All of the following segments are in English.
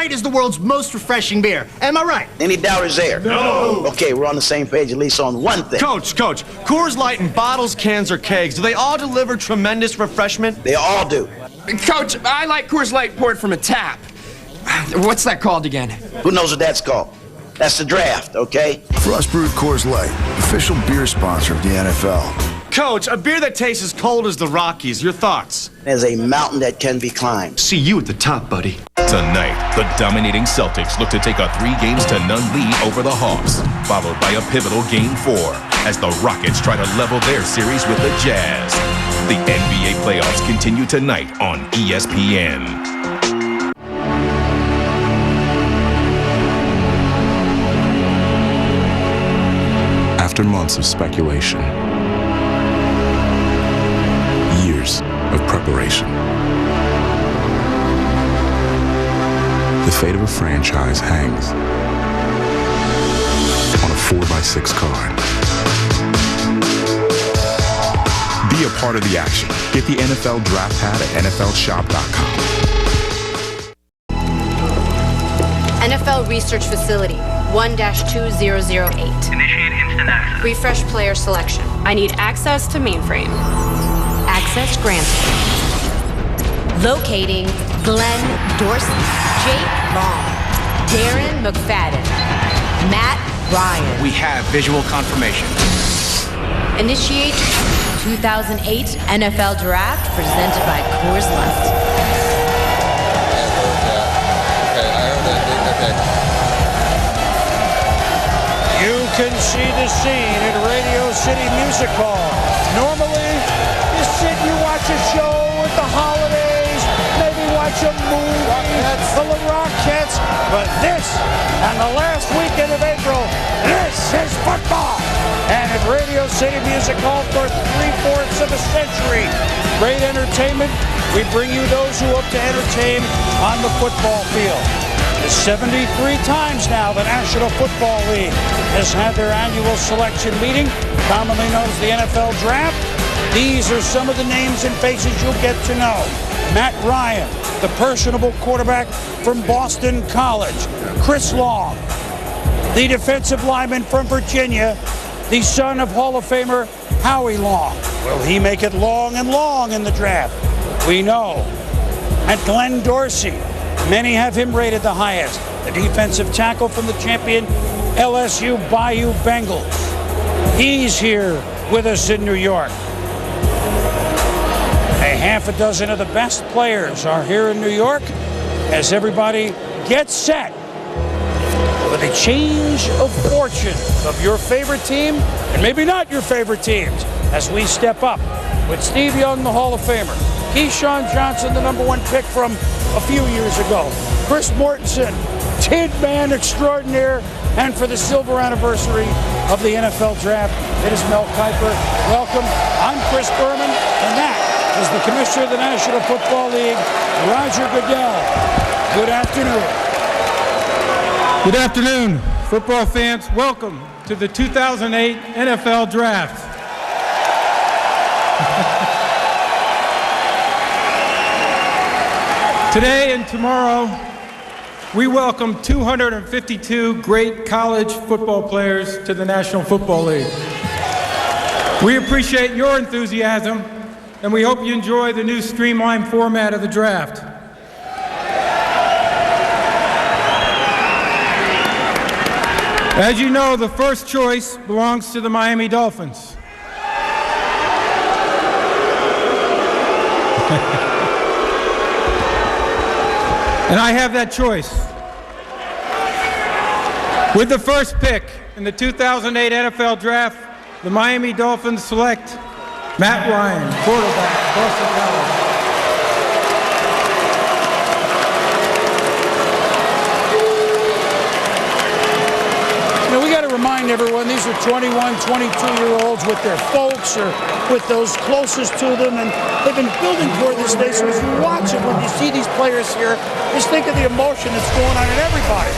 Light is the world's most refreshing beer. Am I right? Any doubt is there? No. Okay, we're on the same page at least on one thing. Coach, Coors Light in bottles, cans, or kegs, do they all deliver tremendous refreshment? They all do. Coach, I like Coors Light poured from a tap. What's that called again? Who knows what that's called? That's the draft, okay? Frost Brewed Coors Light, official beer sponsor of the NFL. Coach, a beer that tastes as cold as the Rockies. Your thoughts? There's a mountain that can be climbed. See you at the top, buddy. Tonight, the dominating Celtics look to take a 3-0 lead over the Hawks, followed by a pivotal Game 4 as the Rockets try to level their series with the Jazz. The NBA playoffs continue tonight on ESPN. After months of speculation, years of preparation, the fate of a franchise hangs on a 4x6 card. Be a part of the action. Get the NFL Draft Pad at NFLShop.com. NFL Research Facility, 1-2008. Initiate instant access. Refresh player selection. I need access to mainframe. Access granted. Locating Glenn Dorsey, Jake Long, Darren McFadden, Matt Ryan. We have visual confirmation. Initiate 2008 NFL Draft presented by Coors Light. You can see the scene at Radio City Music Hall. Normally, you sit, you watch a show at the holidays, maybe watch a movie, the Rockettes, but this, and the last weekend of April, this is football. And at Radio City Music Hall for 3/4 of a century, great entertainment. We bring you those who hope to entertain on the football field. 73 times now, the National Football League has had their annual selection meeting, commonly known as the NFL Draft. These are some of the names and faces you'll get to know. Matt Ryan, the personable quarterback from Boston College. Chris Long, the defensive lineman from Virginia, the son of Hall of Famer Howie Long. Will he make it long and long in the draft? We know. And Glenn Dorsey, many have him rated the highest, the defensive tackle from the champion LSU Bayou Bengals. He's here with us in New York. A half a dozen of the best players are here in New York as everybody gets set with a change of fortune of your favorite team and maybe not your favorite teams as we step up with Steve Young, the Hall of Famer, Keyshawn Johnson, the #1 pick from a few years ago, Chris Mortensen, Tid Man extraordinaire, and for the silver anniversary of the NFL Draft, it is Mel Kiper. Welcome. I'm Chris Berman, and that is the Commissioner of the National Football League, Roger Goodell. Good afternoon. Good afternoon, football fans. Welcome to the 2008 NFL Draft. Today and tomorrow, we welcome 252 great college football players to the National Football League. We appreciate your enthusiasm, and we hope you enjoy the new streamlined format of the draft. As you know, the first choice belongs to the Miami Dolphins. And I have that choice. With the first pick in the 2008 NFL Draft, the Miami Dolphins select Matt Ryan, quarterback, Boston College. Now, we got to remind everyone, these are 21, 22-year-olds with their folks or with those closest to them, and they've been building toward this day. So as you watch it, when you see these players here, just think of the emotion that's going on in everybody.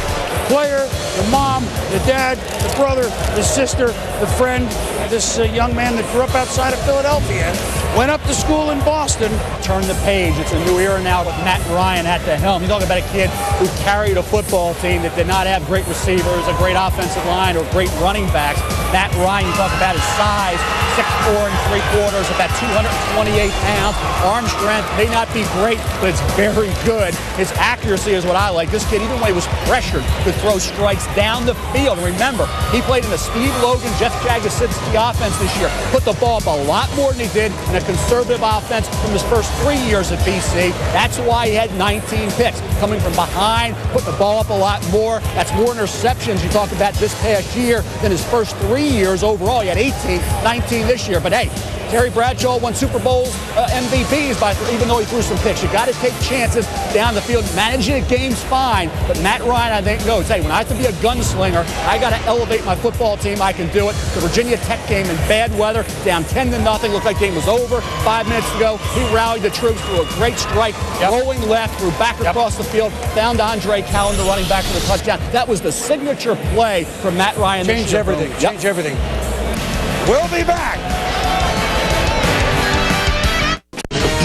Player, the mom, the dad, the brother, the sister, the friend, this young man that grew up outside of Philadelphia, went up to school in Boston. Turn the page. It's a new era now with Matt Ryan at the helm. You're talking about a kid who carried a football team that did not have great receivers, a great offensive line, or great running backs. Matt Ryan, you talk about his size, 6'4 3/4, about 228 pounds. Arm strength may not be great, but it's very good. His accuracy is what I like. This kid, even when he was pressured, could throw strikes down the field. And remember, he played in the Steve Logan, Jeff Jagosinski offense this year. Put the ball up a lot more than he did in a conservative offense from his first 3 years at BC. That's why he had 19 picks. Coming from behind, putting the ball up a lot more. That's more interceptions you talk about this past year than his first 3 years overall. He had 18, 19 this year. But hey, Terry Bradshaw won Super Bowls MVPs even though he threw some picks. You got to take chances down the field. Managing a game's fine, but Matt Ryan, I think, knows, hey, when I have to be a gunslinger, I got to elevate my football team. I can do it. The Virginia Tech game in bad weather, down 10-0, looked like the game was over 5 minutes ago. He rallied the troops through a great strike, rolling left, threw back across the field, found Andre Callen, the running back, for the touchdown. That was the signature play from Matt Ryan. Change everything. Change everything. We'll be back.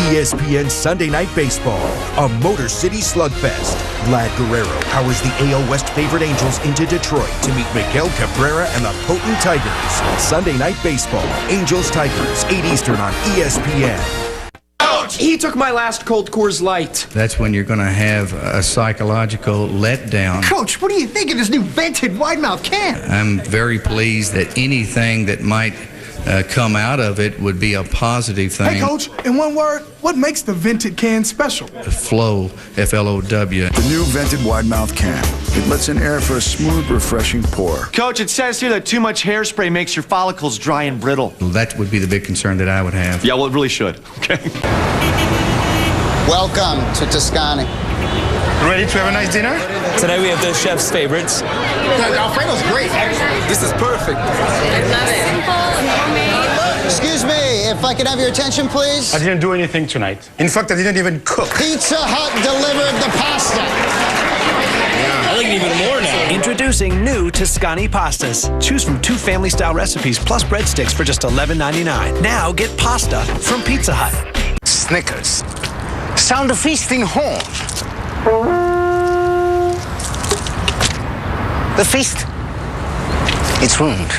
ESPN Sunday Night Baseball, a Motor City slugfest. Vlad Guerrero powers the AL West favorite Angels into Detroit to meet Miguel Cabrera and the potent Tigers. Sunday Night Baseball, Angels-Tigers, 8 Eastern on ESPN. Ouch! He took my last cold Coors Light. That's when you're going to have a psychological letdown. Coach, what do you think of this new vented wide-mouth can? I'm very pleased that anything that might come out of it would be a positive thing. Hey, Coach, in one word, what makes the vented can special? The flow, F-L-O-W. The new vented wide-mouth can. It lets in air for a smooth, refreshing pour. Coach, it says here that too much hairspray makes your follicles dry and brittle. Well, that would be the big concern that I would have. Yeah, well, it really should. Okay. Welcome to Tuscany. Ready to have a nice dinner? Today we have the chef's favorites. Alfredo's great, actually. This is perfect. I love it. Simple and homemade. Excuse me, if I could have your attention, please. I didn't do anything tonight. In fact, I didn't even cook. Pizza Hut delivered the pasta. I like it even more now. Introducing new Tuscany pastas. Choose from 2 family-style recipes plus breadsticks for just $11.99. Now get pasta from Pizza Hut. Snickers. Sound of feasting horn. The feast. It's ruined.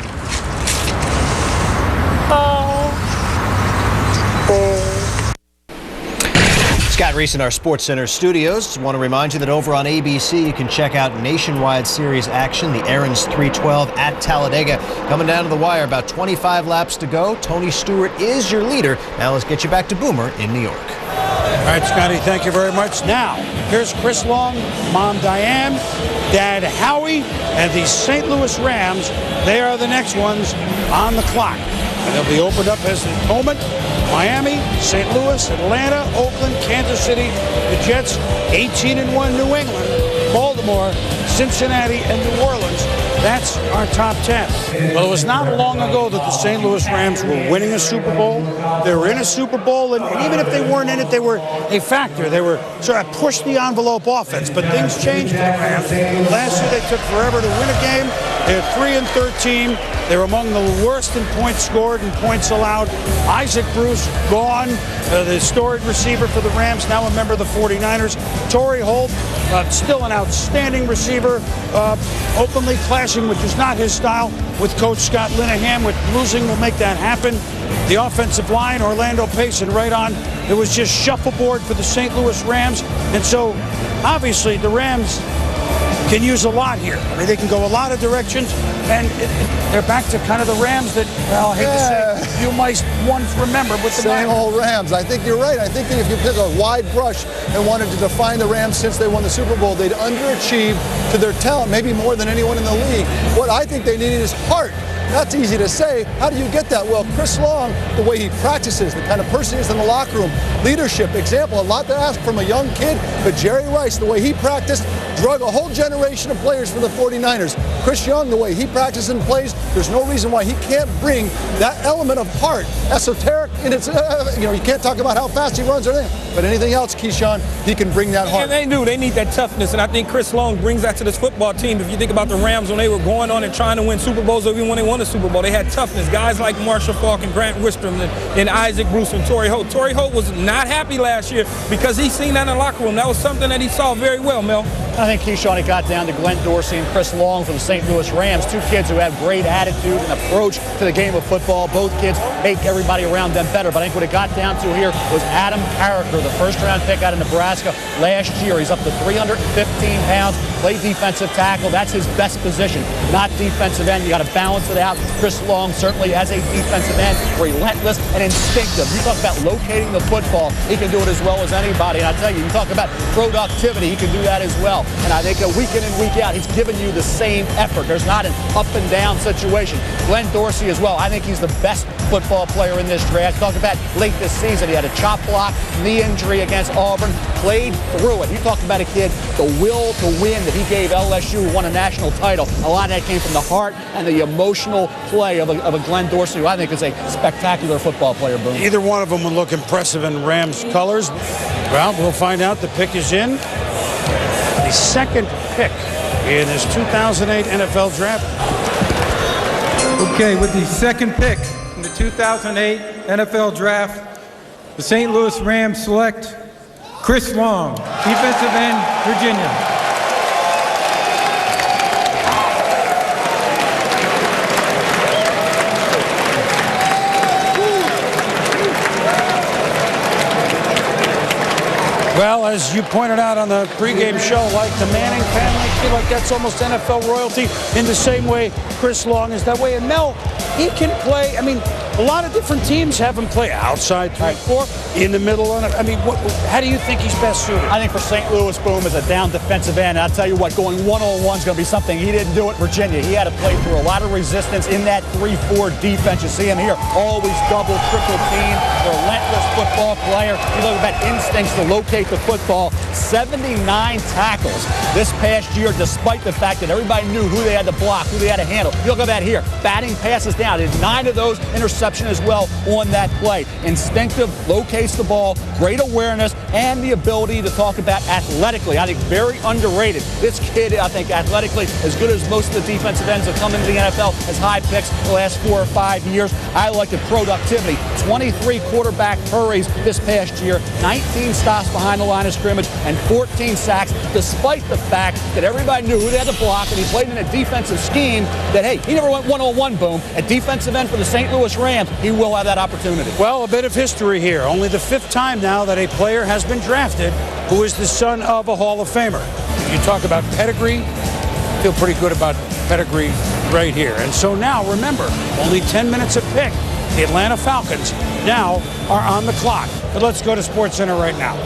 Scott Reese in our Sports Center studios. Want to remind you that over on ABC you can check out nationwide series action. The Aaron's 312 at Talladega. Coming down to the wire, about 25 laps to go. Tony Stewart is your leader. Now let's get you back to Boomer in New York. All right, Scotty, thank you very much. Now, here's Chris Long, Mom Diane, Dad Howie, and the St. Louis Rams. They are the next ones on the clock. And they'll be opened up as the moment. Miami, St. Louis, Atlanta, Oakland, Kansas City, the Jets, 18-1 New England, Baltimore, Cincinnati, and New Orleans. That's our top 10. Well, it was not long ago that the St. Louis Rams were winning a Super Bowl. They were in a Super Bowl, and even if they weren't in it, they were a factor. They were sort of push-the-envelope offense, but things changed for the Rams. Last year, they took forever to win a game. They're 3-13. They're among the worst in points scored and points allowed. Isaac Bruce gone, the storied receiver for the Rams, now a member of the 49ers. Torrey Holt, still an outstanding receiver, openly clashing, which is not his style, with Coach Scott Linehan. With losing will make that happen. The offensive line, Orlando Pace and right on. It was just shuffleboard for the St. Louis Rams. And so, obviously, the Rams can use a lot here. I mean, they can go a lot of directions, and they're back to kind of the Rams that, well, I hate to say, you might once remember with the same old Rams. I think you're right. I think that if you took a wide brush and wanted to define the Rams since they won the Super Bowl, they'd underachieved to their talent, maybe more than anyone in the league. What I think they needed is heart. That's easy to say. How do you get that? Well, Chris Long, the way he practices, the kind of person he is in the locker room, leadership, example, a lot to ask from a young kid, but Jerry Rice, the way he practiced, drug a whole generation of players for the 49ers. Chris Young, the way he practices and plays, there's no reason why he can't bring that element of heart, esoteric And it's, you can't talk about how fast he runs or anything. But anything else, Keyshawn, he can bring that heart. And they do. They need that toughness. And I think Chris Long brings that to this football team. If you think about the Rams when they were going on and trying to win Super Bowls, or even when they won a Super Bowl, they had toughness. Guys like Marshall Faulk and Grant Wistrom and Isaac Bruce and Torrey Holt. Torrey Holt was not happy last year because he seen that in the locker room. That was something that he saw very well, Mel. I think Keyshawn, it got down to Glenn Dorsey and Chris Long from the St. Louis Rams, two kids who have great attitude and approach to the game of football. Both kids make everybody around them better. But I think what it got down to here was Adam Carricker, the first-round pick out of Nebraska last year. He's up to 315 pounds, played defensive tackle. That's his best position, not defensive end. You got to balance it out. Chris Long certainly has a defensive end, relentless and instinctive. You talk about locating the football, he can do it as well as anybody. And I tell you, you talk about productivity, he can do that as well. And I think week in and week out, he's giving you the same effort. There's not an up and down situation. Glenn Dorsey as well. I think he's the best football player in this draft. Talk about late this season, he had a chop block, knee injury against Auburn, played through it. You talk about a kid, the will to win that he gave LSU, who won a national title. A lot of that came from the heart and the emotional play of a Glenn Dorsey, who I think is a spectacular football player, Boone. Either one of them would look impressive in Rams colors. Well, we'll find out. The pick is in. The second pick in this 2008 NFL Draft. Okay, with the second pick in the 2008 NFL Draft, the St. Louis Rams select Chris Long, defensive end, Virginia. Well, as you pointed out on the pregame show, like the Manning family, I feel like that's almost NFL royalty in the same way Chris Long is that way. And Mel, he can play, I mean, a lot of different teams have him play outside 3-4, in the middle. I mean, how do you think he's best suited? I think for St. Louis, Boom, as a down defensive end, I'll tell you what, going one-on-one is going to be something he didn't do at Virginia. He had to play through a lot of resistance in that 3-4 defense. You see him here, always double, triple team, relentless football player. You look at instincts to locate the football. 79 tackles this past year, despite the fact that everybody knew who they had to block, who they had to handle. You look at that here, batting passes down. Did 9 of those interception as well on that play. Instinctive, locates the ball, great awareness, and the ability to talk about athletically. I think very underrated. This kid, I think, athletically, as good as most of the defensive ends that come into the NFL as high picks the last 4 or 5 years. I like the productivity. 23 quarterback hurries this past year, 19 stops behind the line of scrimmage, and 14 sacks, despite the fact that everybody knew who they had to block, and he played in a defensive scheme that, hey, he never went one-on-one, Boom. At defensive end for the St. Louis Rams, he will have that opportunity. Well, a bit of history here. Only the 5th time now that a player has been drafted who is the son of a Hall of Famer. You talk about pedigree, feel pretty good about pedigree right here. And so now, remember, only 10 minutes a pick. The Atlanta Falcons now are on the clock. But let's go to SportsCenter right now.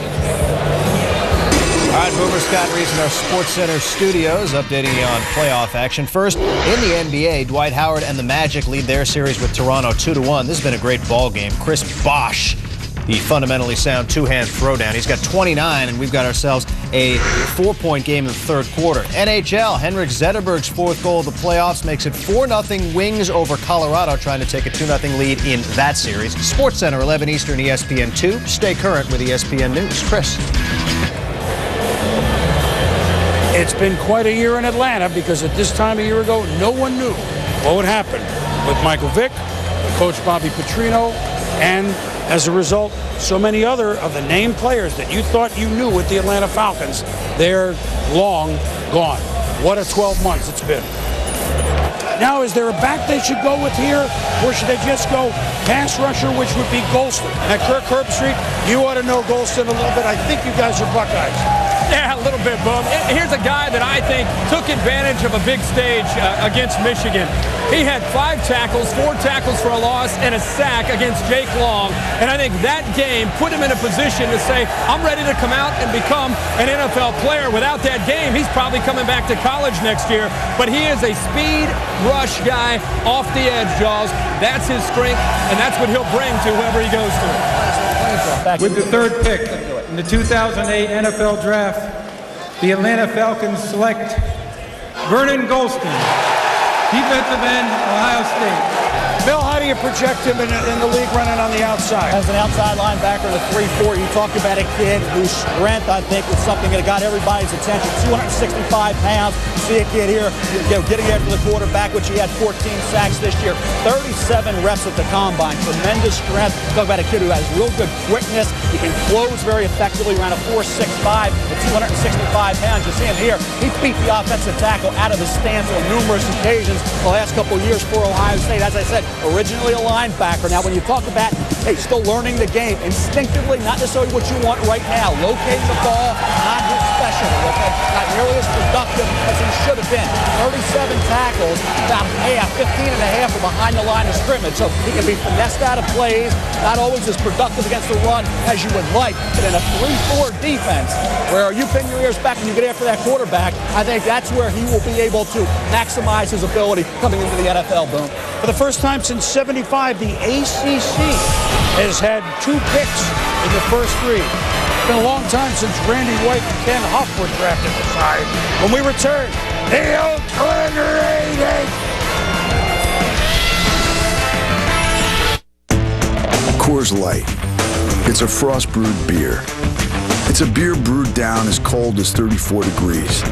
All right, Boomer Scott Reese in our SportsCenter studios, updating you on playoff action. First, in the NBA, Dwight Howard and the Magic lead their series with Toronto 2-1. This has been a great ball game. Chris Bosh, the fundamentally sound two-hand throwdown. He's got 29, and we've got ourselves a 4-point game in the third quarter. NHL, Henrik Zetterberg's 4th goal of the playoffs makes it 4-0 Wings over Colorado, trying to take a 2-0 lead in that series. SportsCenter, 11 Eastern, ESPN 2. Stay current with ESPN News. Chris. It's been quite a year in Atlanta because at this time a year ago, no one knew what would happen with Michael Vick, Coach Bobby Petrino, and as a result, so many other of the named players that you thought you knew with the Atlanta Falcons, they're long gone. What a 12 months it's been. Now, is there a back they should go with here, or should they just go pass rusher, which would be Golston? At Kirk Herbstreit, you ought to know Golston a little bit. I think you guys are Buckeyes. Yeah, a little bit, Boom. Here's a guy that I think took advantage of a big stage against Michigan. He had 5 tackles, 4 tackles for a loss, and a sack against Jake Long. And I think that game put him in a position to say, I'm ready to come out and become an NFL player. Without that game, he's probably coming back to college next year. But he is a speed rush guy off the edge, Jaws. That's his strength, and that's what he'll bring to whoever he goes to. With the 3rd pick in the 2008 NFL Draft, the Atlanta Falcons select Vernon Golston, defensive end, Ohio State. Bill, how do do you project him in the league running on the outside? As an outside linebacker, the 3-4, you talk about a kid whose strength, I think, was something that got everybody's attention. 265 pounds. See a kid here, getting after the quarterback, which he had 14 sacks this year. 37 reps at the combine. Tremendous strength. Talk about a kid who has real good quickness. He can close very effectively around a 4.65 at 265 pounds. You see him here. He beat the offensive tackle out of his stance on numerous occasions the last couple of years for Ohio State. As I said, originally a linebacker. Now, when you talk about, hey, still learning the game instinctively, not necessarily what you want right now. Locating the ball, not his specialty, okay? Not nearly as productive as he should have been. 37 tackles, about half, 15 and a half are behind the line of scrimmage. So he can be finessed out of plays, not always as productive against the run as you would like. But in a 3-4 defense, where you pin your ears back and you get after that quarterback, I think that's where he will be able to maximize his ability coming into the NFL, Boom. For the first time since 75, the ACC has had 2 picks in the first 3. It's been a long time since Randy White and Ken Huff were drafted this high. When we return, the Oakland Raiders! Coors Light. It's a frost-brewed beer. It's a beer brewed down as cold as 34 degrees.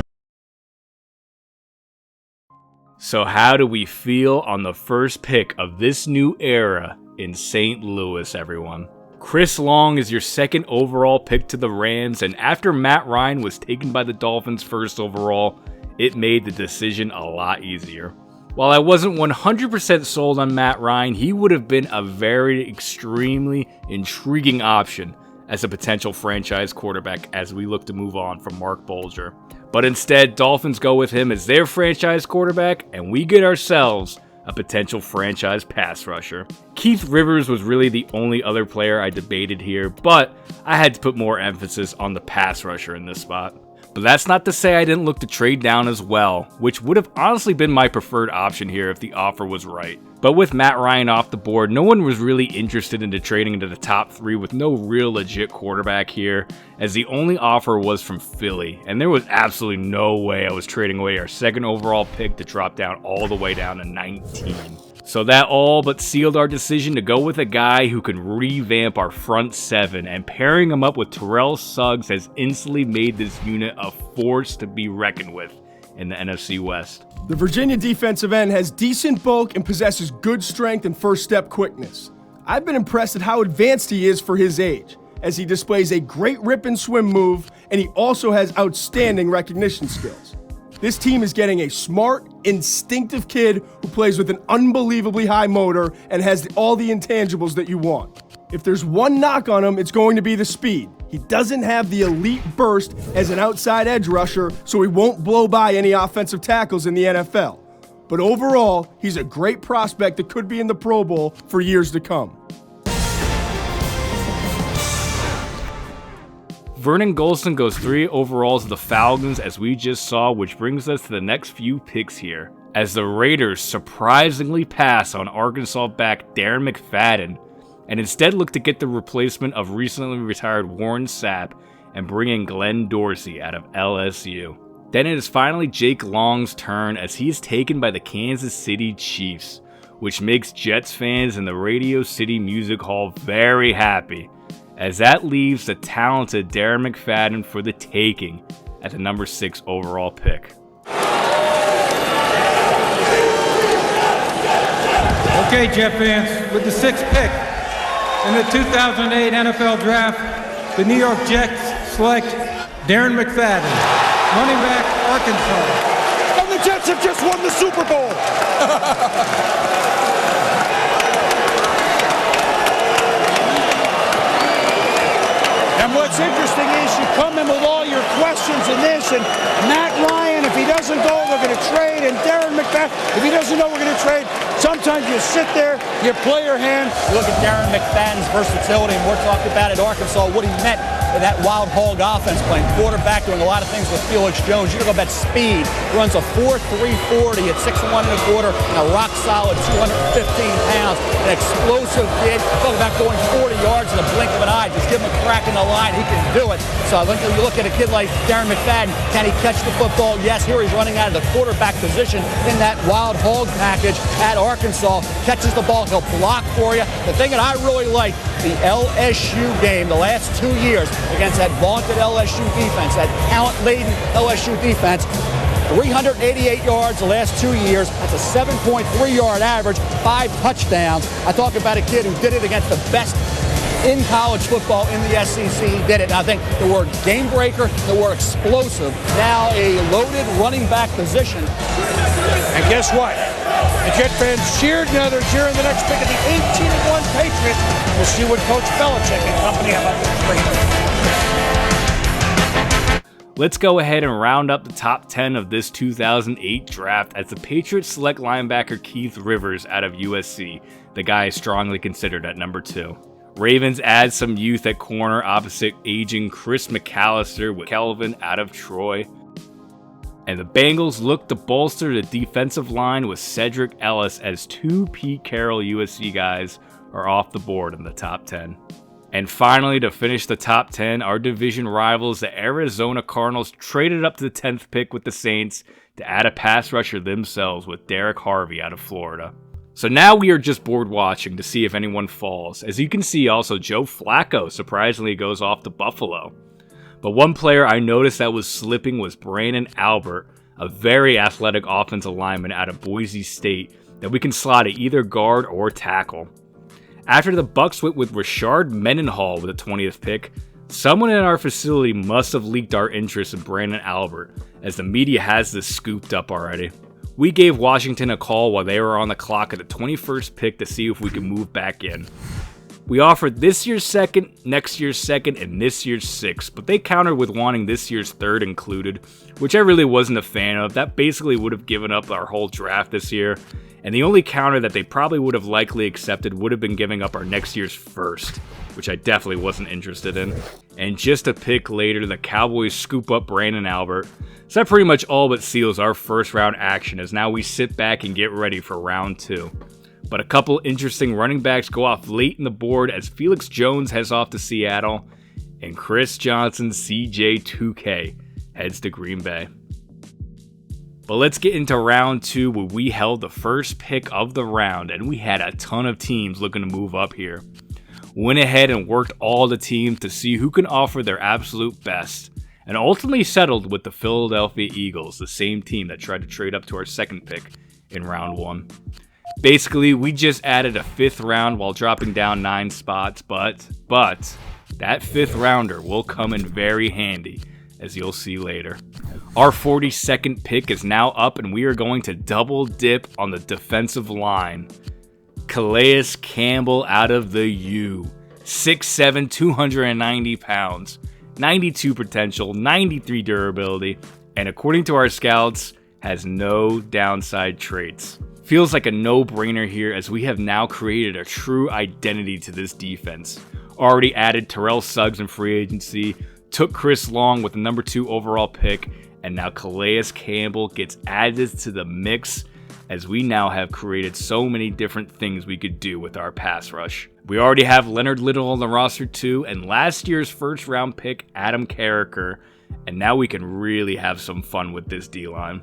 So how do we feel on the first pick of this new era in St. Louis, everyone? Chris Long is your second overall pick to the Rams, and after Matt Ryan was taken by the Dolphins first overall, it made the decision a lot easier. While I wasn't 100% sold on Matt Ryan, he would have been a very extremely intriguing option as a potential franchise quarterback as we look to move on from Mark Bolger. But instead, Dolphins go with him as their franchise quarterback, and we get ourselves a potential franchise pass rusher. Keith Rivers was really the only other player I debated here, but I had to put more emphasis on the pass rusher in this spot. But that's not to say I didn't look to trade down as well, which would have honestly been my preferred option here if the offer was right. But with Matt Ryan off the board, no one was really interested into trading into the top 3 with no real legit quarterback here, as the only offer was from Philly, and there was absolutely no way I was trading away our second overall pick to drop down all the way down to 19. So that all but sealed our decision to go with a guy who can revamp our front 7, and pairing him up with Terrell Suggs has instantly made this unit a force to be reckoned with in the NFC West. The Virginia defensive end has decent bulk and possesses good strength and first step quickness. I've been impressed at how advanced he is for his age, as he displays a great rip and swim move, and he also has outstanding recognition skills. This team is getting a smart, instinctive kid who plays with an unbelievably high motor and has all the intangibles that you want. If there's one knock on him, it's going to be the speed. He doesn't have the elite burst as an outside edge rusher, so he won't blow by any offensive tackles in the NFL. But overall, he's a great prospect that could be in the Pro Bowl for years to come. Vernon Golston goes 3 overalls to the Falcons, as we just saw, which brings us to the next few picks here, as the Raiders surprisingly pass on Arkansas back Darren McFadden, and instead look to get the replacement of recently retired Warren Sapp and bring in Glenn Dorsey out of LSU. Then it is finally Jake Long's turn, as he is taken by the Kansas City Chiefs, which makes Jets fans in the Radio City Music Hall very happy, as that leaves the talented Darren McFadden for the taking at the number 6 overall pick. Okay, Jet fans, with the 6th pick in the 2008 NFL Draft, the New York Jets select Darren McFadden, running back, Arkansas. And the Jets have just won the Super Bowl. And what's interesting is you come in with all your questions in this, and Matt Ryan, if he doesn't go, they're going to trade, and Darren McFadden, if he doesn't know we're going to trade, sometimes you sit there, you play your hand. You look at Darren McFadden's versatility, and we're talking about at Arkansas, what he meant that wild hog offense playing quarterback, doing a lot of things with Felix Jones. You talk about speed, runs a 4.340 at 6'1 1/4 and a rock solid 215 pounds. An explosive kid. Talk about going 40 yards in the blink of an eye. Just give him a crack in the line. He can do it. So I think you look at a kid like Darren McFadden, can he catch the football? Yes, here he's running out of the quarterback position in that wild hog package at Arkansas. Catches the ball, he'll block for you. The thing that I really like, the LSU game the last 2 years against that vaunted LSU defense, that talent-laden LSU defense, 388 yards the last 2 years. That's a 7.3-yard average, 5 touchdowns. I talk about a kid who did it against the best in college football in the SEC. He did it. And I think the word game breaker, the word explosive, now a loaded running back position. And guess what? The Jet fans cheered, now they're cheering the next pick of the 18-1 Patriots. We'll see what Coach Belichick and company have up to bring. Let's go ahead and round up the top 10 of this 2008 draft as the Patriots select linebacker Keith Rivers out of USC. The guy is strongly considered at number 2. Ravens add some youth at corner opposite aging Chris McAllister with Kelvin out of Troy. And the Bengals look to bolster the defensive line with Cedric Ellis as 2 Pete Carroll USC guys are off the board in the top 10. And finally, to finish the top 10, our division rivals, the Arizona Cardinals, traded up to the 10th pick with the Saints to add a pass rusher themselves with Derek Harvey out of Florida. So now we are just bored watching to see if anyone falls. As you can see, also Joe Flacco surprisingly goes off to Buffalo. But one player I noticed that was slipping was Brandon Albert, a very athletic offensive lineman out of Boise State that we can slot at either guard or tackle. After the Bucs went with Rashard Mendenhall with the 20th pick, someone in our facility must have leaked our interest in Brandon Albert, as the media has this scooped up already. We gave Washington a call while they were on the clock at the 21st pick to see if we could move back in. We offered this year's second, next year's second, and this year's sixth, but they countered with wanting this year's third included, which I really wasn't a fan of. That basically would have given up our whole draft this year, and the only counter that they probably would have likely accepted would have been giving up our next year's first, which I definitely wasn't interested in. And just a pick later, the Cowboys scoop up Brandon Albert. So that pretty much all but seals our first round action, as now we sit back and get ready for round 2. But a couple interesting running backs go off late in the board as Felix Jones heads off to Seattle and Chris Johnson CJ2K heads to Green Bay. But let's get into round 2, where we held the first pick of the round and we had a ton of teams looking to move up here. Went ahead and worked all the teams to see who can offer their absolute best, and ultimately settled with the Philadelphia Eagles, the same team that tried to trade up to our second pick in round 1. Basically, we just added a 5th round while dropping down 9 spots, but that 5th rounder will come in very handy, as you'll see later. Our 42nd pick is now up, and we are going to double dip on the defensive line. Calais Campbell out of the U. 6'7", 290 pounds, 92 potential, 93 durability, and according to our scouts, has no downside traits. Feels like a no-brainer here, as we have now created a true identity to this defense. Already added Terrell Suggs in free agency, took Chris Long with the number 2 overall pick, and now Calais Campbell gets added to the mix, as we now have created so many different things we could do with our pass rush. We already have Leonard Little on the roster too, and last year's first round pick Adam Carricker, and now we can really have some fun with this D-line.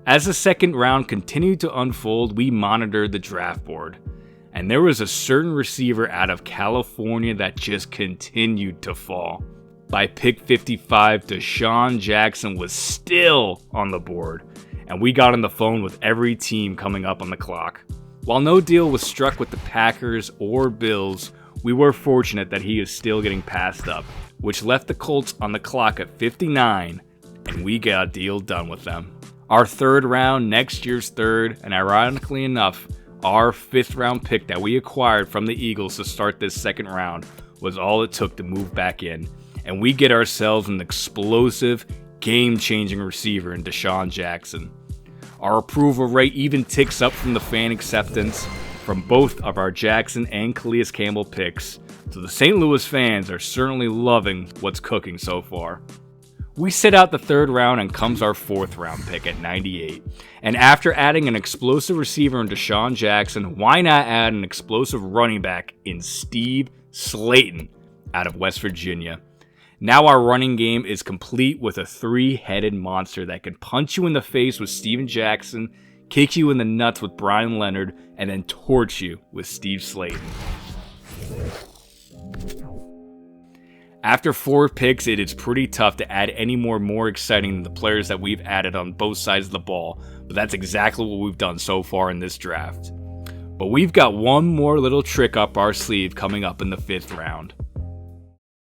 As the second round continued to unfold, we monitored the draft board, and there was a certain receiver out of California that just continued to fall. By pick 55, Deshaun Jackson was still on the board, and we got on the phone with every team coming up on the clock. While no deal was struck with the Packers or Bills, we were fortunate that he is still getting passed up, which left the Colts on the clock at 59, and we got a deal done with them. Our third round, next year's third, and ironically enough, our 5th round pick that we acquired from the Eagles to start this second round was all it took to move back in, and we get ourselves an explosive, game-changing receiver in Deshaun Jackson. Our approval rate even ticks up from the fan acceptance from both of our Jackson and Calais Campbell picks, so the St. Louis fans are certainly loving what's cooking so far. We sit out the 3rd round and comes our 4th round pick at 98. And after adding an explosive receiver in Deshaun Jackson, why not add an explosive running back in Steve Slayton out of West Virginia? Now our running game is complete with a 3-headed monster that can punch you in the face with Steven Jackson, kick you in the nuts with Brian Leonard, and then torch you with Steve Slayton. After 4 picks, it is pretty tough to add any more exciting than the players that we've added on both sides of the ball, but that's exactly what we've done so far in this draft. But we've got one more little trick up our sleeve coming up in the 5th round.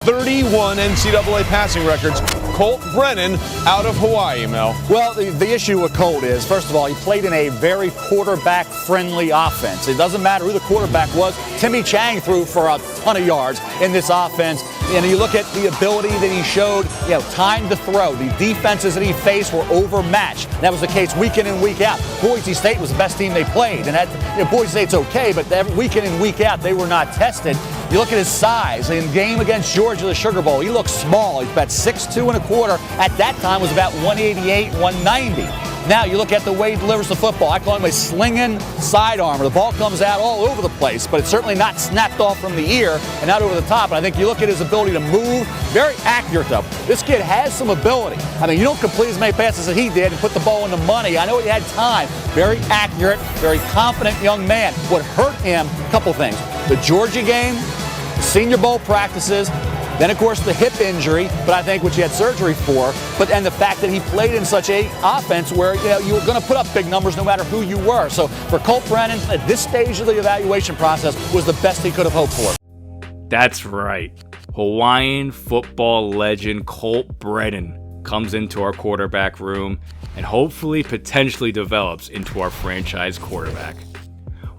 31 NCAA passing records. Colt Brennan out of Hawaii, Mel. Well, the issue with Colt is, first of all, he played in a very quarterback-friendly offense. It doesn't matter who the quarterback was. Timmy Chang threw for a ton of yards in this offense. And you look at the ability that he showed, time to throw. The defenses that he faced were overmatched. That was the case week in and week out. Boise State was the best team they played. And that, Boise State's okay, but week in and week out, they were not tested. You look at his size. In game against Georgia, the Sugar Bowl, he looks small. He's about 6'2 1/4. At that time was about 188, 190. Now you look at the way he delivers the football. I call him a slinging sidearmer. The ball comes out all over the place, but it's certainly not snapped off from the ear and not over the top. And I think you look at his ability to move, very accurate though. This kid has some ability. I mean, you don't complete as many passes as he did and put the ball in the money. I know he had time. Very accurate, very confident young man. What hurt him, a couple things. The Georgia game, the Senior Bowl practices, then, of course, the hip injury, but I think which he had surgery for, and the fact that he played in such a offense where you were going to put up big numbers no matter who you were. So for Colt Brennan, at this stage of the evaluation process, was the best he could have hoped for. That's right. Hawaiian football legend Colt Brennan comes into our quarterback room and hopefully potentially develops into our franchise quarterback.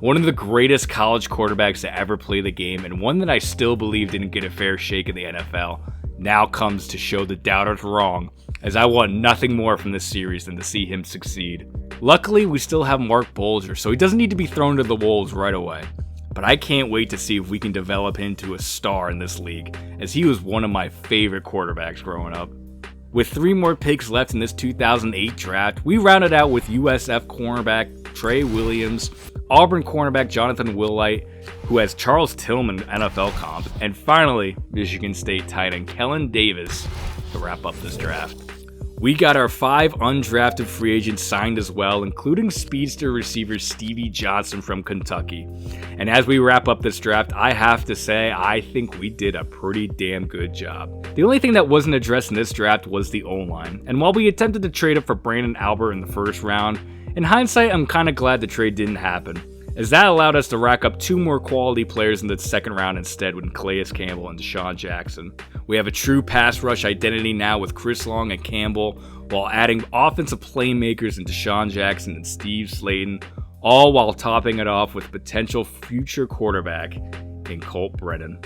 One of the greatest college quarterbacks to ever play the game, and one that I still believe didn't get a fair shake in the NFL, now comes to show the doubters wrong, as I want nothing more from this series than to see him succeed. Luckily, we still have Mark Bolger, so he doesn't need to be thrown to the wolves right away. But I can't wait to see if we can develop him to a star in this league, as he was one of my favorite quarterbacks growing up. With 3 more picks left in this 2008 draft, we rounded out with USF cornerback Trey Williams, Auburn cornerback Jonathan Willight, who has Charles Tillman NFL comp, and finally, Michigan State tight end Kellen Davis to wrap up this draft. We got our 5 undrafted free agents signed as well, including speedster receiver Stevie Johnson from Kentucky. And as we wrap up this draft, I have to say, I think we did a pretty damn good job. The only thing that wasn't addressed in this draft was the O-line. And while we attempted to trade up for Brandon Albert in the first round, in hindsight, I'm kind of glad the trade didn't happen, as that allowed us to rack up 2 more quality players in the second round instead with Calais Campbell and Deshaun Jackson. We have a true pass rush identity now with Chris Long and Campbell, while adding offensive playmakers in Deshaun Jackson and Steve Slayton, all while topping it off with potential future quarterback in Colt Brennan.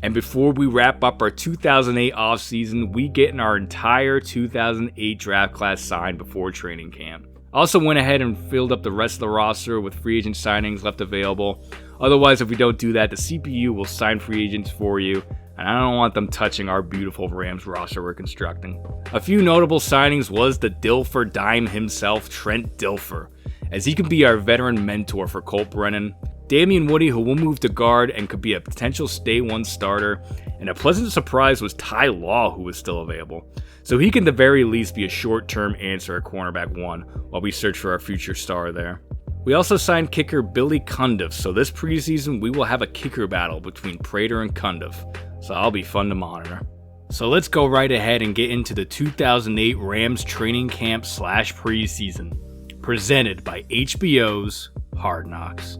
And before we wrap up our 2008 offseason, we get our entire 2008 draft class signed before training camp. Also went ahead and filled up the rest of the roster with free agent signings left available. Otherwise, if we don't do that, the CPU will sign free agents for you, and I don't want them touching our beautiful Rams roster we're constructing. A few notable signings was the Dilfer dime himself, Trent Dilfer, as he can be our veteran mentor for Colt Brennan. Damian Woody, who will move to guard and could be a potential Day 1 starter, and a pleasant surprise was Ty Law, who was still available. So he can at the very least be a short-term answer at cornerback 1 while we search for our future star there. We also signed kicker Billy Cundiff, so this preseason we will have a kicker battle between Prater and Cundiff, so that'll be fun to monitor. So let's go right ahead and get into the 2008 Rams training camp / preseason, presented by HBO's Hard Knocks.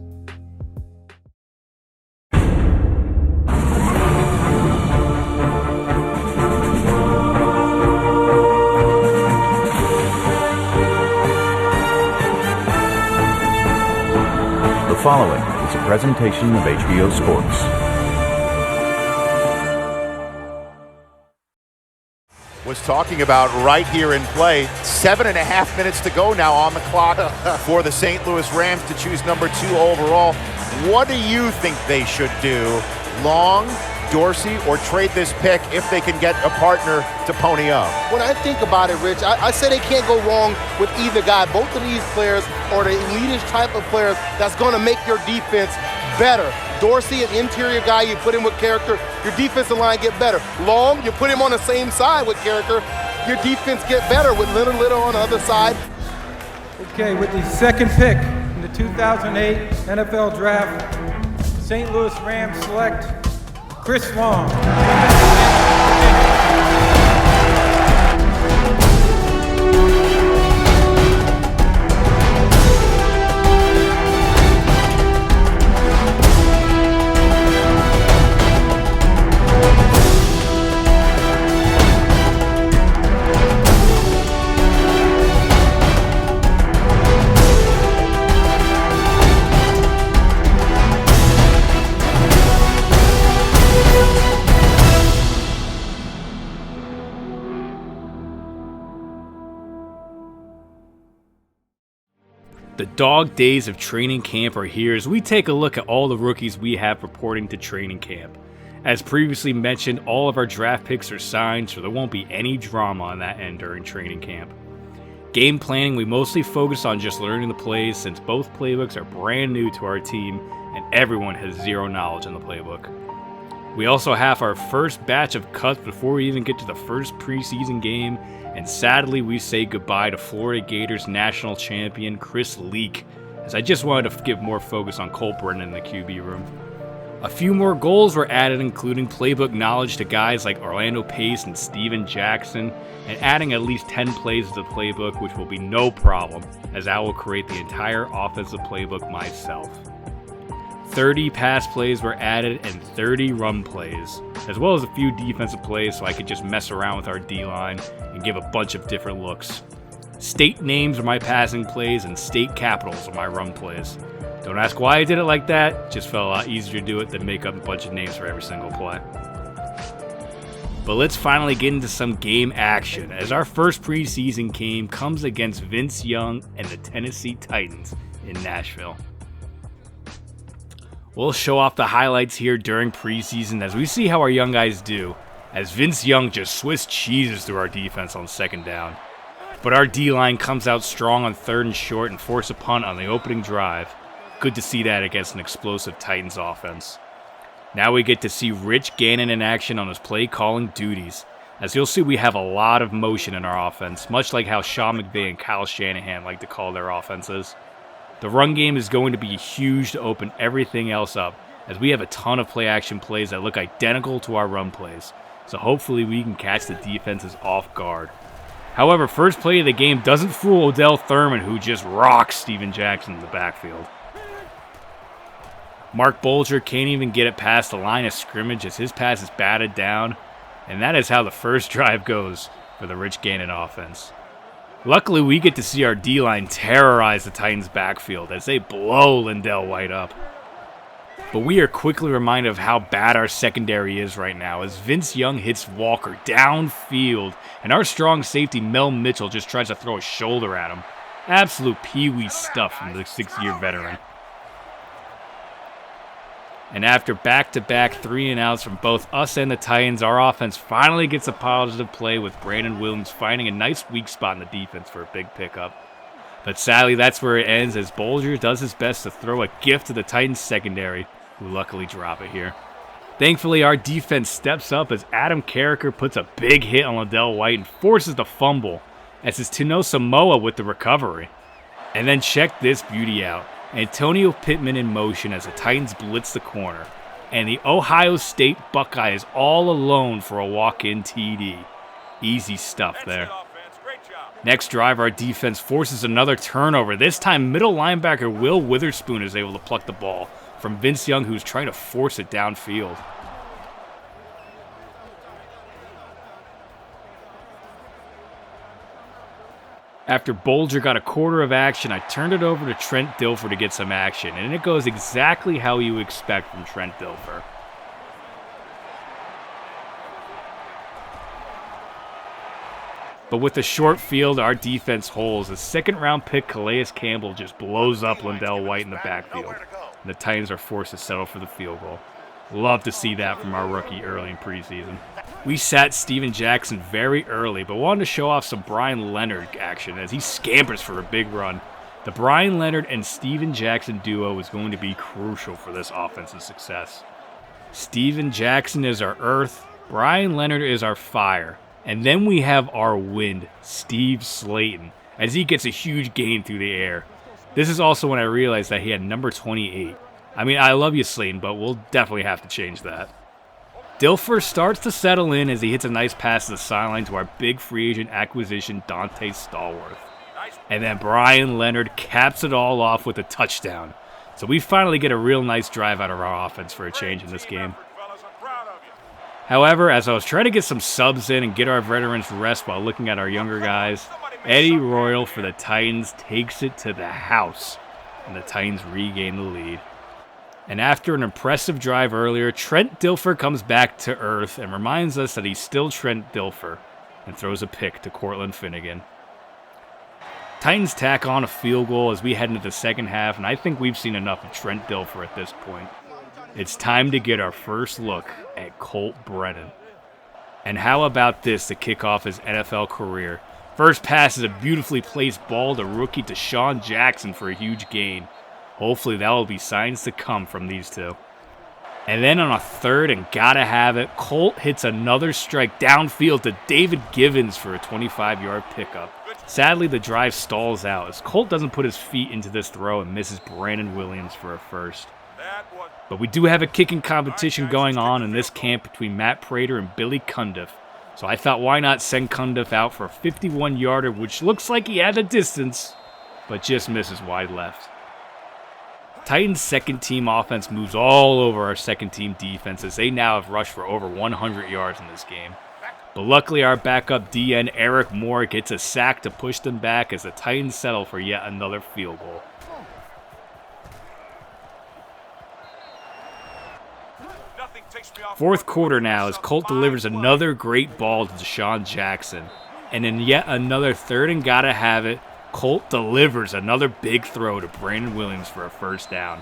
The following is a presentation of HBO Sports. Was talking about right here in play. 7.5 minutes to go now on the clock for the St. Louis Rams to choose number 2 overall. What do you think they should do? Long, Dorsey or trade this pick if they can get a partner to pony up? When I think about it, Rich, I say they can't go wrong with either guy. Both of these players are the elitist type of players that's going to make your defense better. Dorsey, an interior guy, you put him with character, your defensive line get better. Long, you put him on the same side with character, your defense get better with Little on the other side. Okay, with the second pick in the 2008 NFL Draft, St. Louis Rams select Chris Long. The dog days of training camp are here as we take a look at all the rookies we have reporting to training camp. As previously mentioned, all of our draft picks are signed, so there won't be any drama on that end during training camp. Game planning, we mostly focus on just learning the plays since both playbooks are brand new to our team and everyone has zero knowledge in the playbook. We also have our first batch of cuts before we even get to the first preseason game, and sadly we say goodbye to Florida Gators national champion Chris Leak, as I just wanted to give more focus on Colt Brennan in the QB room. A few more goals were added, including playbook knowledge to guys like Orlando Pace and Steven Jackson, and adding at least 10 plays to the playbook, which will be no problem, as I will create the entire offensive playbook myself. 30 pass plays were added and 30 run plays, as well as a few defensive plays so I could just mess around with our D-line and give a bunch of different looks. State names are my passing plays and state capitals are my run plays. Don't ask why I did it like that, just felt a lot easier to do it than make up a bunch of names for every single play. But let's finally get into some game action, as our first preseason game comes against Vince Young and the Tennessee Titans in Nashville. We'll show off the highlights here during preseason as we see how our young guys do, as Vince Young just Swiss cheeses through our defense on second down. But our D-line comes out strong on third and short and force a punt on the opening drive. Good to see that against an explosive Titans offense. Now we get to see Rich Gannon in action on his play calling duties. As you'll see, we have a lot of motion in our offense, much like how Sean McVay and Kyle Shanahan like to call their offenses. The run game is going to be huge to open everything else up, as we have a ton of play action plays that look identical to our run plays, so hopefully we can catch the defenses off guard. However, first play of the game doesn't fool Odell Thurman, who just rocks Steven Jackson in the backfield. Mark Bulger can't even get it past the line of scrimmage as his pass is batted down, and that is how the first drive goes for the Rich Gannon offense. Luckily, we get to see our D-line terrorize the Titans' backfield as they blow Lindell White up. But we are quickly reminded of how bad our secondary is right now as Vince Young hits Walker downfield and our strong safety Mel Mitchell just tries to throw a shoulder at him. Absolute pee-wee stuff from the 6-year veteran. And after back-to-back 3-and-outs from both us and the Titans, our offense finally gets a positive play with Brandon Williams finding a nice weak spot in the defense for a big pickup. But sadly, that's where it ends as Bulger does his best to throw a gift to the Titans secondary, who luckily drop it here. Thankfully, our defense steps up as Adam Carricker puts a big hit on Lindell White and forces the fumble, as it's Tino Samoa with the recovery. And then check this beauty out. Antonio Pittman in motion as the Titans blitz the corner, and the Ohio State Buckeye is all alone for a walk-in TD. Easy stuff there. Next drive, our defense forces another turnover. This time, middle linebacker Will Witherspoon is able to pluck the ball from Vince Young, who's trying to force it downfield. After Bulger got a quarter of action, I turned it over to Trent Dilfer to get some action, and it goes exactly how you expect from Trent Dilfer. But with the short field, our defense holds. The second-round pick Calais Campbell just blows up Lindell White in the backfield, and the Titans are forced to settle for the field goal. Love to see that from our rookie early in preseason. We sat Steven Jackson very early, but wanted to show off some Brian Leonard action as he scampers for a big run. The Brian Leonard and Steven Jackson duo is going to be crucial for this offensive success. Steven Jackson is our earth, Brian Leonard is our fire, and then we have our wind, Steve Slayton, as he gets a huge gain through the air. This is also when I realized that he had number 28. I mean, I love you, Slayton, but we'll definitely have to change that. Dilfer starts to settle in as he hits a nice pass to the sideline to our big free agent acquisition, Dante Stallworth. And then Brian Leonard caps it all off with a touchdown. So we finally get a real nice drive out of our offense for a change in this game. However, as I was trying to get some subs in and get our veterans rest while looking at our younger guys, Eddie Royal for the Titans takes it to the house, and the Titans regain the lead. And after an impressive drive earlier, Trent Dilfer comes back to earth and reminds us that he's still Trent Dilfer, and throws a pick to Cortland Finnegan. Titans tack on a field goal as we head into the second half, and I think we've seen enough of Trent Dilfer at this point. It's time to get our first look at Colt Brennan. And how about this to kick off his NFL career? First pass is a beautifully placed ball to rookie Deshaun Jackson for a huge gain. Hopefully that will be signs to come from these two. And then on a third and gotta have it, Colt hits another strike downfield to David Givens for a 25-yard pickup. Sadly, the drive stalls out as Colt doesn't put his feet into this throw and misses Brandon Williams for a first. But we do have a kicking competition going on in this camp between Matt Prater and Billy Cundiff. So I thought, why not send Cundiff out for a 51-yarder, which looks like he had the distance, but just misses wide left. Titans' second-team offense moves all over our second-team defense as they now have rushed for over 100 yards in this game. But luckily, our backup DN, Eric Moore, gets a sack to push them back as the Titans settle for yet another field goal. Fourth quarter now as Colt delivers another great ball to Deshaun Jackson. And in yet another third and gotta have it, Colt delivers another big throw to Brandon Williams for a first down.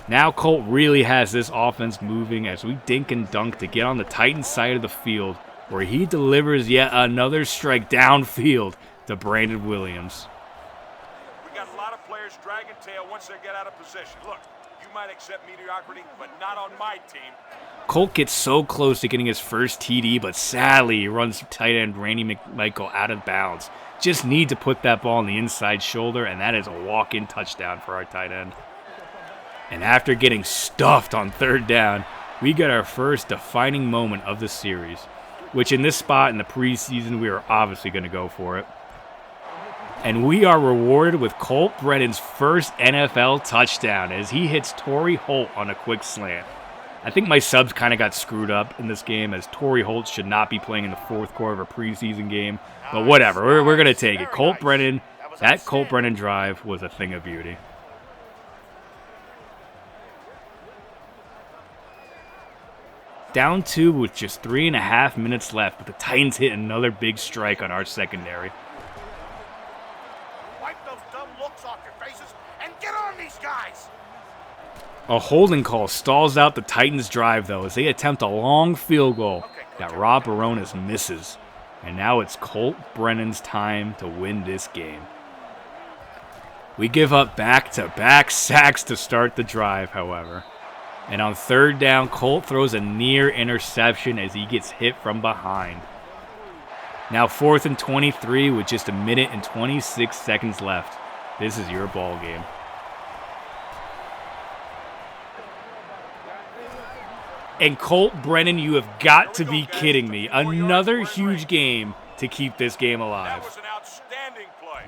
Now Colt really has this offense moving as we dink and dunk to get on the Titans side of the field, where he delivers yet another strike downfield to Brandon Williams. We got a lot of players dragging tail once they get out of position. Look, you might accept mediocrity, but not on my team. Colt gets so close to getting his first TD, but sadly he runs tight end Randy McMichael out of bounds. Just need to put that ball on the inside shoulder, and that is a walk-in touchdown for our tight end. And after getting stuffed on third down, we get our first defining moment of the series, which in this spot in the preseason, we are obviously going to go for it. And we are rewarded with Colt Brennan's first NFL touchdown as he hits Torrey Holt on a quick slant. I think my subs kind of got screwed up in this game as Torrey Holt should not be playing in the fourth quarter of a preseason game. But whatever, we're going to take it. Colt Brennan, that Colt Brennan drive was a thing of beauty. Down 2 with just 3.5 minutes left, but the Titans hit another big strike on our secondary. Wipe those dumb looks off your faces and get on these guys. A holding call stalls out the Titans' drive, though, as they attempt a long field goal that Rob Barones misses. And now it's Colt Brennan's time to win this game. We give up back-to-back sacks to start the drive, however. And on third down, Colt throws a near interception as he gets hit from behind. Now 4th and 23 with just 1 minute and 26 seconds left. This is your ball game. And Colt Brennan, you have got to be kidding me. Another huge game to keep this game alive. That was an outstanding play.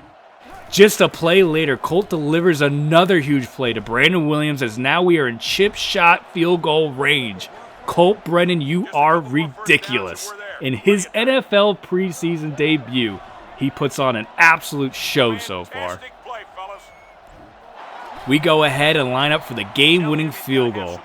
Just a play later, Colt delivers another huge play to Brandon Williams as now we are in chip shot field goal range. Colt Brennan, you are ridiculous. In his NFL preseason debut, he puts on an absolute show so far. We go ahead and line up for the game-winning field goal.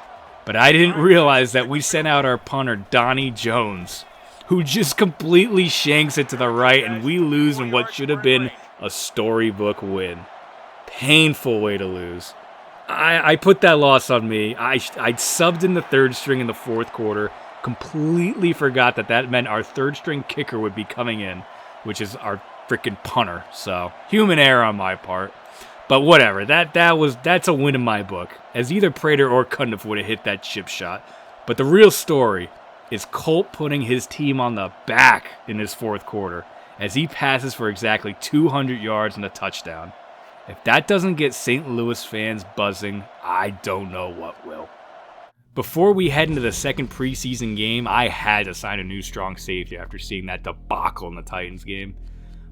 But I didn't realize that we sent out our punter, Donnie Jones, who just completely shanks it to the right, and we lose in what should have been a storybook win. Painful way to lose. I put that loss on me. I subbed in the third string in the fourth quarter. Completely forgot that meant our third string kicker would be coming in, which is our freaking punter. So human error on my part. But whatever. That's a win in my book, as either Prater or Cundiff would have hit that chip shot. But the real story is Colt putting his team on the back in his fourth quarter as he passes for exactly 200 yards and a touchdown. If that doesn't get St. Louis fans buzzing, I don't know what will. Before we head into the second preseason game, I had to sign a new strong safety after seeing that debacle in the Titans game.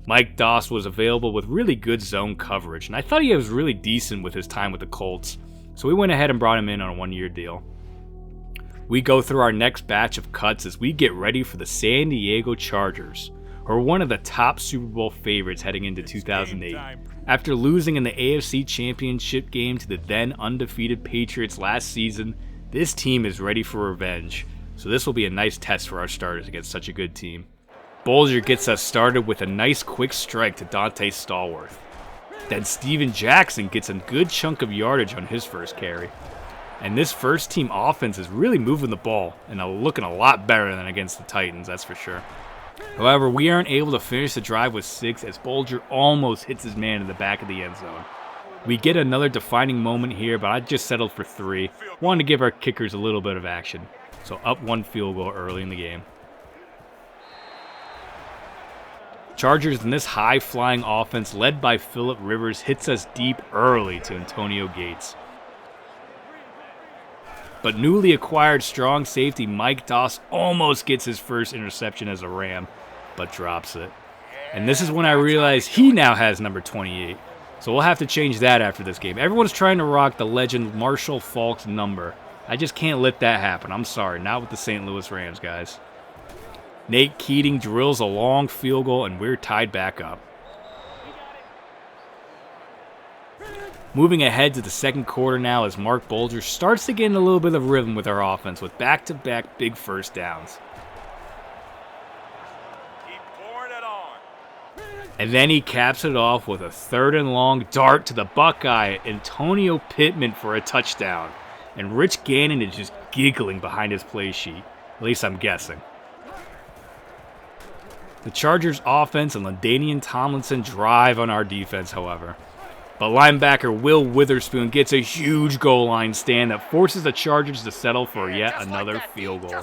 Mike Doss was available with really good zone coverage, and I thought he was really decent with his time with the Colts, so we went ahead and brought him in on a one-year deal. We go through our next batch of cuts as we get ready for the San Diego Chargers, who are one of the top Super Bowl favorites heading into 2008. After losing in the AFC Championship game to the then undefeated Patriots last season, this team is ready for revenge, so this will be a nice test for our starters against such a good team. Bolger gets us started with a nice quick strike to Dante Stallworth. Then Steven Jackson gets a good chunk of yardage on his first carry. And this first team offense is really moving the ball and looking a lot better than against the Titans, that's for sure. However, we aren't able to finish the drive with 6 as Bolger almost hits his man in the back of the end zone. We get another defining moment here, but I just settled for 3. Wanted to give our kickers a little bit of action. So up 1 field goal early in the game. Chargers in this high-flying offense led by Phillip Rivers hits us deep early to Antonio Gates. But newly acquired strong safety Mike Doss almost gets his first interception as a Ram, but drops it. And this is when I realize he now has number 28. So we'll have to change that after this game. Everyone's trying to rock the legend Marshall Faulk's number. I just can't let that happen. I'm sorry, not with the St. Louis Rams, guys. Nate Keating drills a long field goal, and we're tied back up. Moving ahead to the second quarter now as Mark Bolger starts to get in a little bit of rhythm with our offense with back-to-back big first downs. And then he caps it off with a 3rd and long dart to the Buckeye, Antonio Pittman for a touchdown. And Rich Gannon is just giggling behind his play sheet. At least I'm guessing. The Chargers offense and LaDainian Tomlinson drive on our defense, however. But linebacker Will Witherspoon gets a huge goal line stand that forces the Chargers to settle for yet another field goal.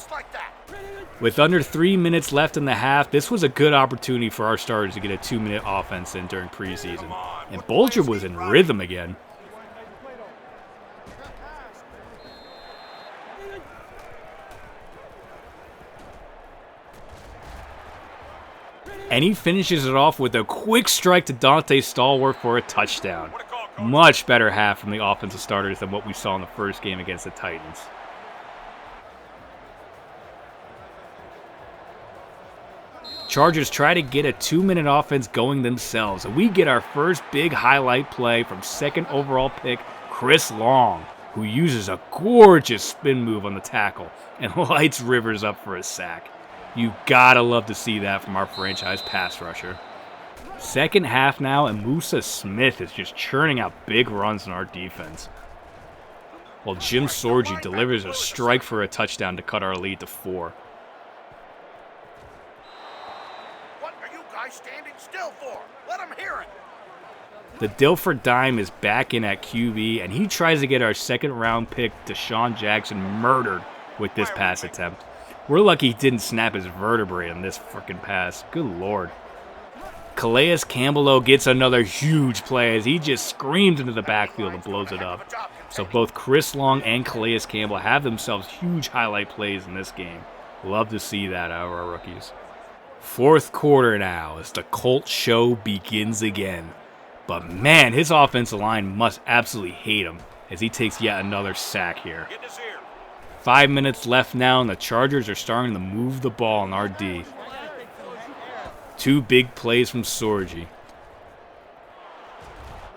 With under 3 minutes left in the half, this was a good opportunity for our starters to get a 2-minute offense in during preseason. And Bolger was in rhythm again. And he finishes it off with a quick strike to Dante Stallworth for a touchdown. Much better half from the offensive starters than what we saw in the first game against the Titans. Chargers try to get a 2-minute offense going themselves, and we get our first big highlight play from 2nd overall pick Chris Long, who uses a gorgeous spin move on the tackle and lights Rivers up for a sack. You gotta love to see that from our franchise pass rusher. Second half now, and Musa Smith is just churning out big runs in our defense. While Jim Sorgi delivers a strike for a touchdown to cut our lead to 4. What are you guys standing still for? Let them hear it. The Dilfer Dime is back in at QB, and he tries to get our 2nd round pick Deshaun Jackson murdered with this pass attempt. We're lucky he didn't snap his vertebrae on this frickin' pass. Good lord. Calais Campbell, though, gets another huge play as he just screams into the backfield and blows it up. So both Chris Long and Calais Campbell have themselves huge highlight plays in this game. Love to see that out of our rookies. Fourth quarter now as the Colt show begins again. But man, his offensive line must absolutely hate him as he takes yet another sack here. 5 minutes left now, and the Chargers are starting to move the ball in our D. 2 big plays from Sorgi,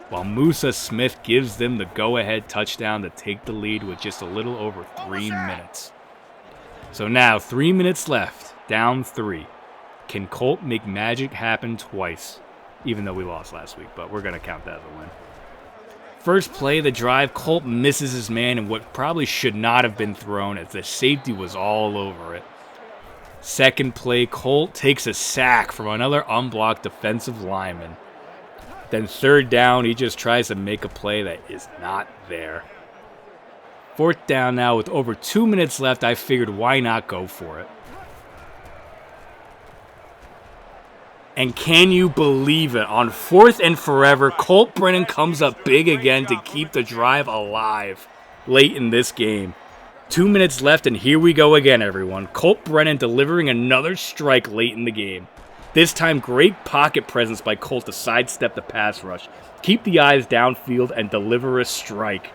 while Musa Smith gives them the go-ahead touchdown to take the lead with just a little over 3 minutes. So now, 3 minutes left, down 3. Can Colt make magic happen twice? Even though we lost last week, but we're going to count that as a win. First play of the drive, Colt misses his man in what probably should not have been thrown as the safety was all over it. Second play, Colt takes a sack from another unblocked defensive lineman. Then third down, he just tries to make a play that is not there. Fourth down now with over 2 minutes left, I figured why not go for it. And can you believe it? On 4th and forever, Colt Brennan comes up big again to keep the drive alive late in this game. 2 minutes left, and here we go again, everyone. Colt Brennan delivering another strike late in the game. This time, great pocket presence by Colt to sidestep the pass rush, keep the eyes downfield, and deliver a strike.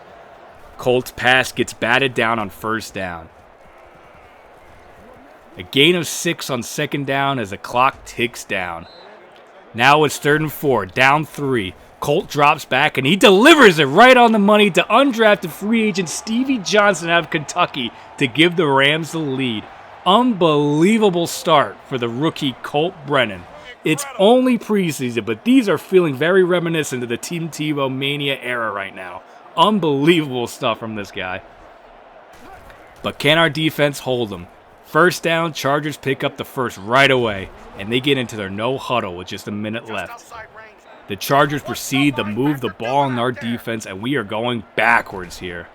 Colt's pass gets batted down on first down. A gain of 6 on second down as the clock ticks down. Now it's 3rd and 4, down 3. Colt drops back and he delivers it right on the money to undrafted free agent Stevie Johnson out of Kentucky to give the Rams the lead. Unbelievable start for the rookie Colt Brennan. It's only preseason, but these are feeling very reminiscent of the Tim Tebow mania era right now. Unbelievable stuff from this guy. But can our defense hold them? First down, Chargers pick up the first right away, and they get into their no huddle with just a minute left. The Chargers proceed to move the ball in our defense, and we are going backwards here.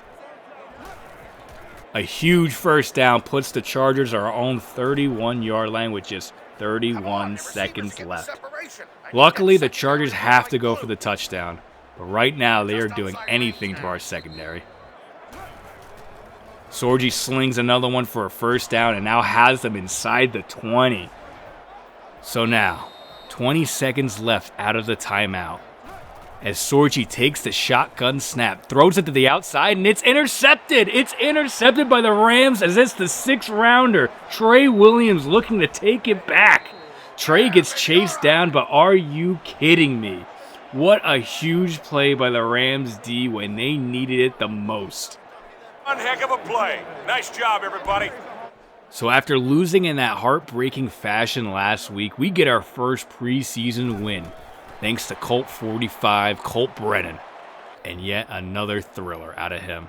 A huge first down puts the Chargers on our own 31-yard line with just 31 seconds left. Luckily, the Chargers have to go for the touchdown, but right now they are doing anything to our secondary. Sorgi slings another one for a first down and now has them inside the 20. So now, 20 seconds left out of the timeout. As Sorgi takes the shotgun snap, throws it to the outside, and it's intercepted! It's intercepted by the Rams as it's the 6th rounder. Trey Williams looking to take it back. Trey gets chased down, but are you kidding me? What a huge play by the Rams D when they needed it the most. One heck of a play. Nice job, everybody. So after losing in that heartbreaking fashion last week, we get our first preseason win, thanks to Colt 45, Colt Brennan, and yet another thriller out of him.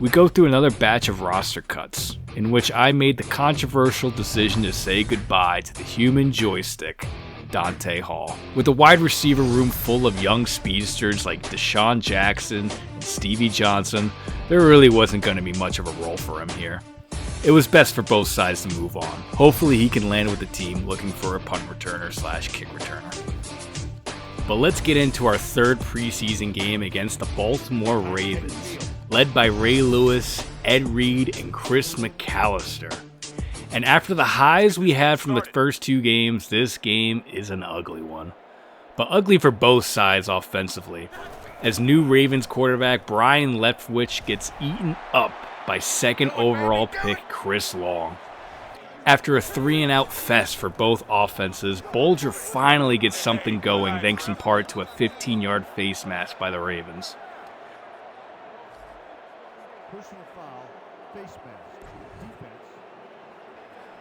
We go through another batch of roster cuts, in which I made the controversial decision to say goodbye to the human joystick, Dante Hall. With a wide receiver room full of young speedsters like Deshaun Jackson and Stevie Johnson, there really wasn't going to be much of a role for him here. It was best for both sides to move on. Hopefully he can land with the team looking for a punt returner / kick returner. But let's get into our third preseason game against the Baltimore Ravens, led by Ray Lewis, Ed Reed, and Chris McAllister. And after the highs we had from the first 2 games, this game is an ugly one. But ugly for both sides offensively, as new Ravens quarterback Brian Leftwich gets eaten up by 2nd overall pick Chris Long. After a 3-and-out fest for both offenses, Bulger finally gets something going thanks in part to a 15-yard face mask by the Ravens.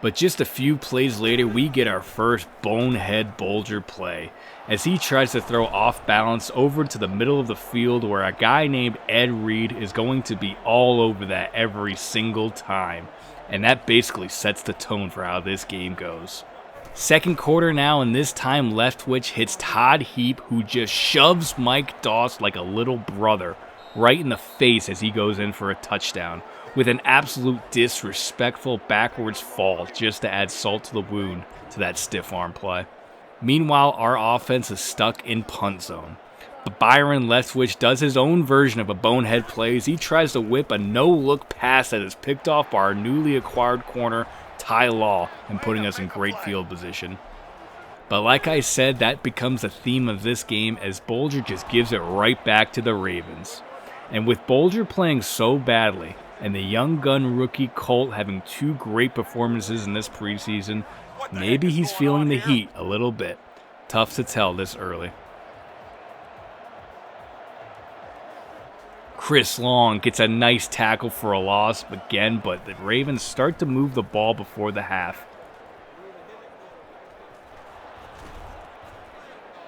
But just a few plays later, we get our first bonehead Bulger play, as he tries to throw off balance over to the middle of the field where a guy named Ed Reed is going to be all over that every single time. And that basically sets the tone for how this game goes. Second quarter now, and this time Leftwich hits Todd Heap, who just shoves Mike Doss like a little brother right in the face as he goes in for a touchdown, with an absolute disrespectful backwards fall just to add salt to the wound to that stiff arm play. Meanwhile, our offense is stuck in punt zone. But Byron Leftwich does his own version of a bonehead play as he tries to whip a no-look pass that is picked off by our newly acquired corner, Ty Law, and putting us in great field position. But like I said, that becomes a theme of this game as Bulger just gives it right back to the Ravens. And with Bulger playing so badly, and the young gun rookie Colt having 2 great performances in this preseason, maybe he's feeling the heat a little bit. Tough to tell this early. Chris Long gets a nice tackle for a loss again, but the Ravens start to move the ball before the half.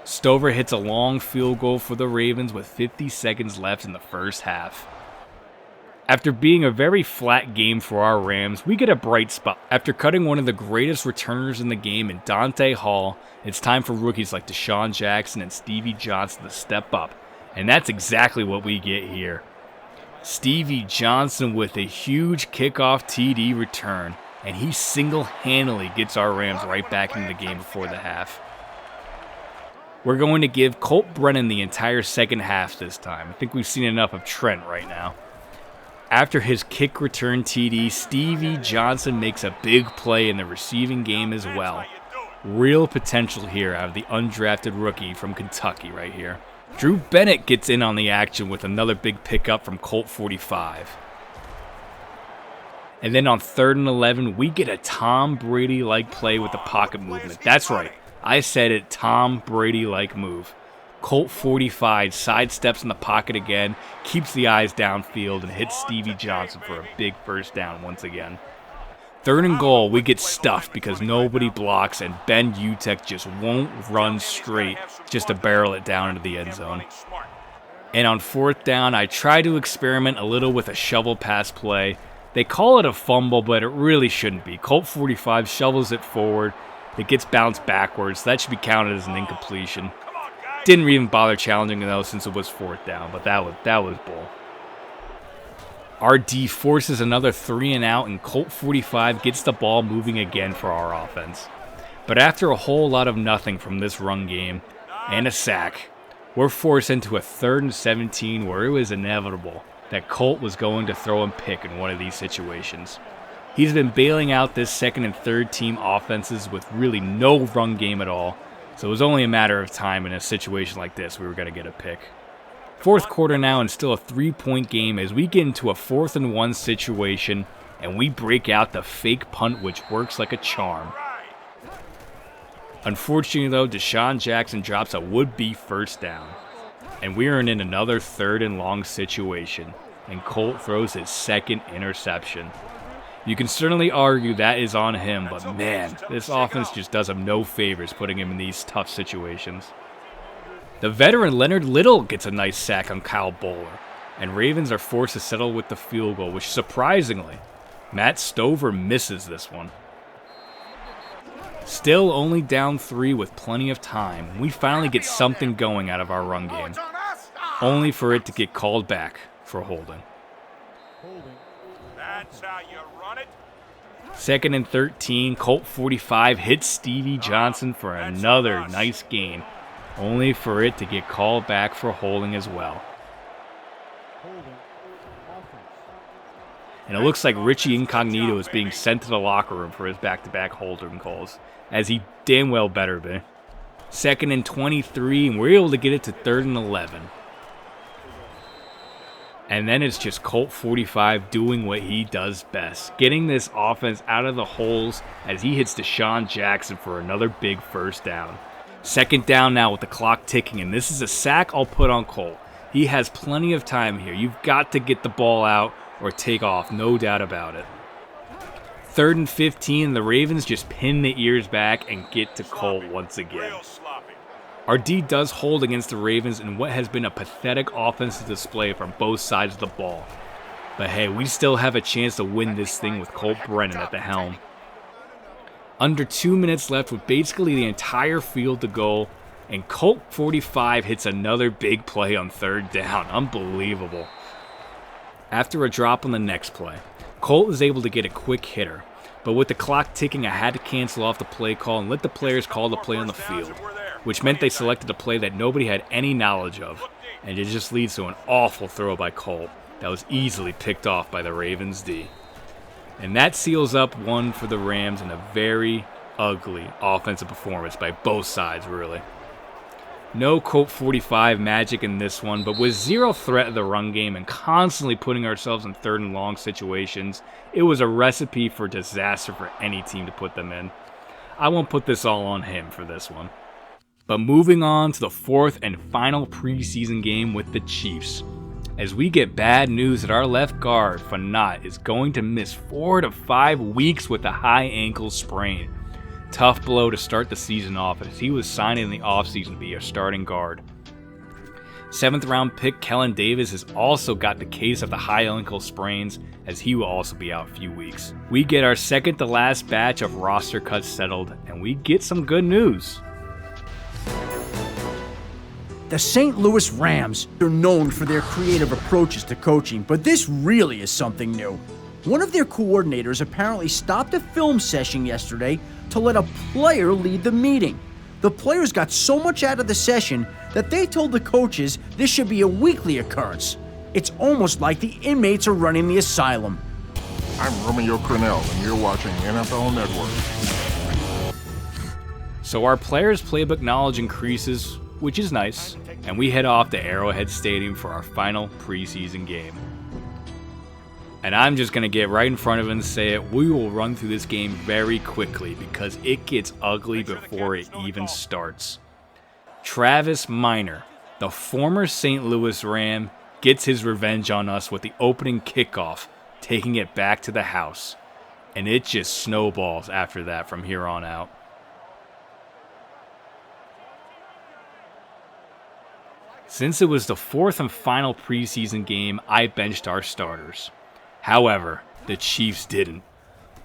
Stover hits a long field goal for the Ravens with 50 seconds left in the first half. After being a very flat game for our Rams, we get a bright spot. After cutting one of the greatest returners in the game in Dante Hall, it's time for rookies like Deshaun Jackson and Stevie Johnson to step up. And that's exactly what we get here. Stevie Johnson with a huge kickoff TD return, and he single-handedly gets our Rams right back into the game before the half. We're going to give Colt Brennan the entire second half this time. I think we've seen enough of Trent right now. After his kick return TD, Stevie Johnson makes a big play in the receiving game as well. Real potential here out of the undrafted rookie from Kentucky right here. Drew Bennett gets in on the action with another big pickup from Colt 45. And then on 3rd and 11, we get a Tom Brady-like play with the pocket movement. That's right, I said it, Tom Brady-like move. Colt 45 sidesteps in the pocket again, keeps the eyes downfield, and hits Stevie Johnson for a big first down once again. 3rd and goal, we get stuffed because nobody blocks, and Ben Utek just won't run straight just to barrel it down into the end zone. And on 4th down, I try to experiment a little with a shovel pass play. They call it a fumble, but it really shouldn't be. Colt 45 shovels it forward. It gets bounced backwards. That should be counted as an incompletion. Didn't even bother challenging it though since it was 4th down, but that was bull. RD forces another 3 and out, and Colt 45 gets the ball moving again for our offense. But after a whole lot of nothing from this run game and a sack, we're forced into a 3rd and 17 where it was inevitable that Colt was going to throw and pick in one of these situations. He's been bailing out this 2nd and 3rd team offenses with really no run game at all, so it was only a matter of time in a situation like this we were going to get a pick. 4th quarter now and still a 3-point game as we get into a 4th and 1 situation and we break out the fake punt which works like a charm. Unfortunately though, Deshaun Jackson drops a would-be first down. And we are in another 3rd and long situation, and Colt throws his 2nd interception. You can certainly argue that is on him, but man, this offense just does him no favors putting him in these tough situations. The veteran Leonard Little gets a nice sack on Kyle Bowler, and Ravens are forced to settle with the field goal, which surprisingly, Matt Stover misses this one. Still only down 3 with plenty of time, we finally get something going out of our run game, only for it to get called back for holding. That's how you run it. 2nd and 13, Colt 45 hits Stevie Johnson for another nice gain, only for it to get called back for holding as well. And it looks like Richie Incognito is being sent to the locker room for his back-to-back holding calls, as he damn well better be. 2nd and 23, and we're able to get it to 3rd and 11. And then it's just Colt 45 doing what he does best, getting this offense out of the holes as he hits Deshaun Jackson for another big first down. 2nd down now with the clock ticking, and this is a sack I'll put on Colt. He has plenty of time here. You've got to get the ball out or take off, no doubt about it. 3rd and 15, the Ravens just pin the ears back and get to Colt once again. Our D does hold against the Ravens in what has been a pathetic offensive display from both sides of the ball. But hey, we still have a chance to win this thing with Colt Brennan at the helm. Under 2 minutes left with basically the entire field to go, and Colt 45 hits another big play on 3rd down. Unbelievable. After a drop on the next play, Colt is able to get a quick hitter, but with the clock ticking, I had to cancel off the play call and let the players call the play on the field, which meant they selected a play that nobody had any knowledge of, and it just leads to an awful throw by Colt that was easily picked off by the Ravens D. And that seals up one for the Rams in a very ugly offensive performance by both sides, really. No Colt 45 magic in this one, but with zero threat of the run game and constantly putting ourselves in 3rd and long situations, it was a recipe for disaster for any team to put them in. I won't put this all on him for this one. But moving on to the 4th and final preseason game with the Chiefs, as we get bad news that our left guard, Fanat, is going to miss 4 to 5 weeks with a high ankle sprain. Tough blow to start the season off as he was signed in the offseason to be a starting guard. 7th round pick Kellen Davis has also got the case of the high ankle sprains as he will also be out a few weeks. We get our second to last batch of roster cuts settled and we get some good news. The St. Louis Rams are known for their creative approaches to coaching, but this really is something new. One of their coordinators apparently stopped a film session yesterday to let a player lead the meeting. The players got so much out of the session that they told the coaches this should be a weekly occurrence. It's almost like the inmates are running the asylum. I'm Romeo Crennel, and you're watching NFL Network. So our players' playbook knowledge increases, which is nice, and we head off to Arrowhead Stadium for our final preseason game. And I'm just going to get right in front of it and say it, we will run through this game very quickly because it gets ugly before it even starts. Travis Minor, the former St. Louis Ram, gets his revenge on us with the opening kickoff, taking it back to the house. And it just snowballs after that from here on out. Since it was the 4th and final preseason game, I benched our starters. However, the Chiefs didn't.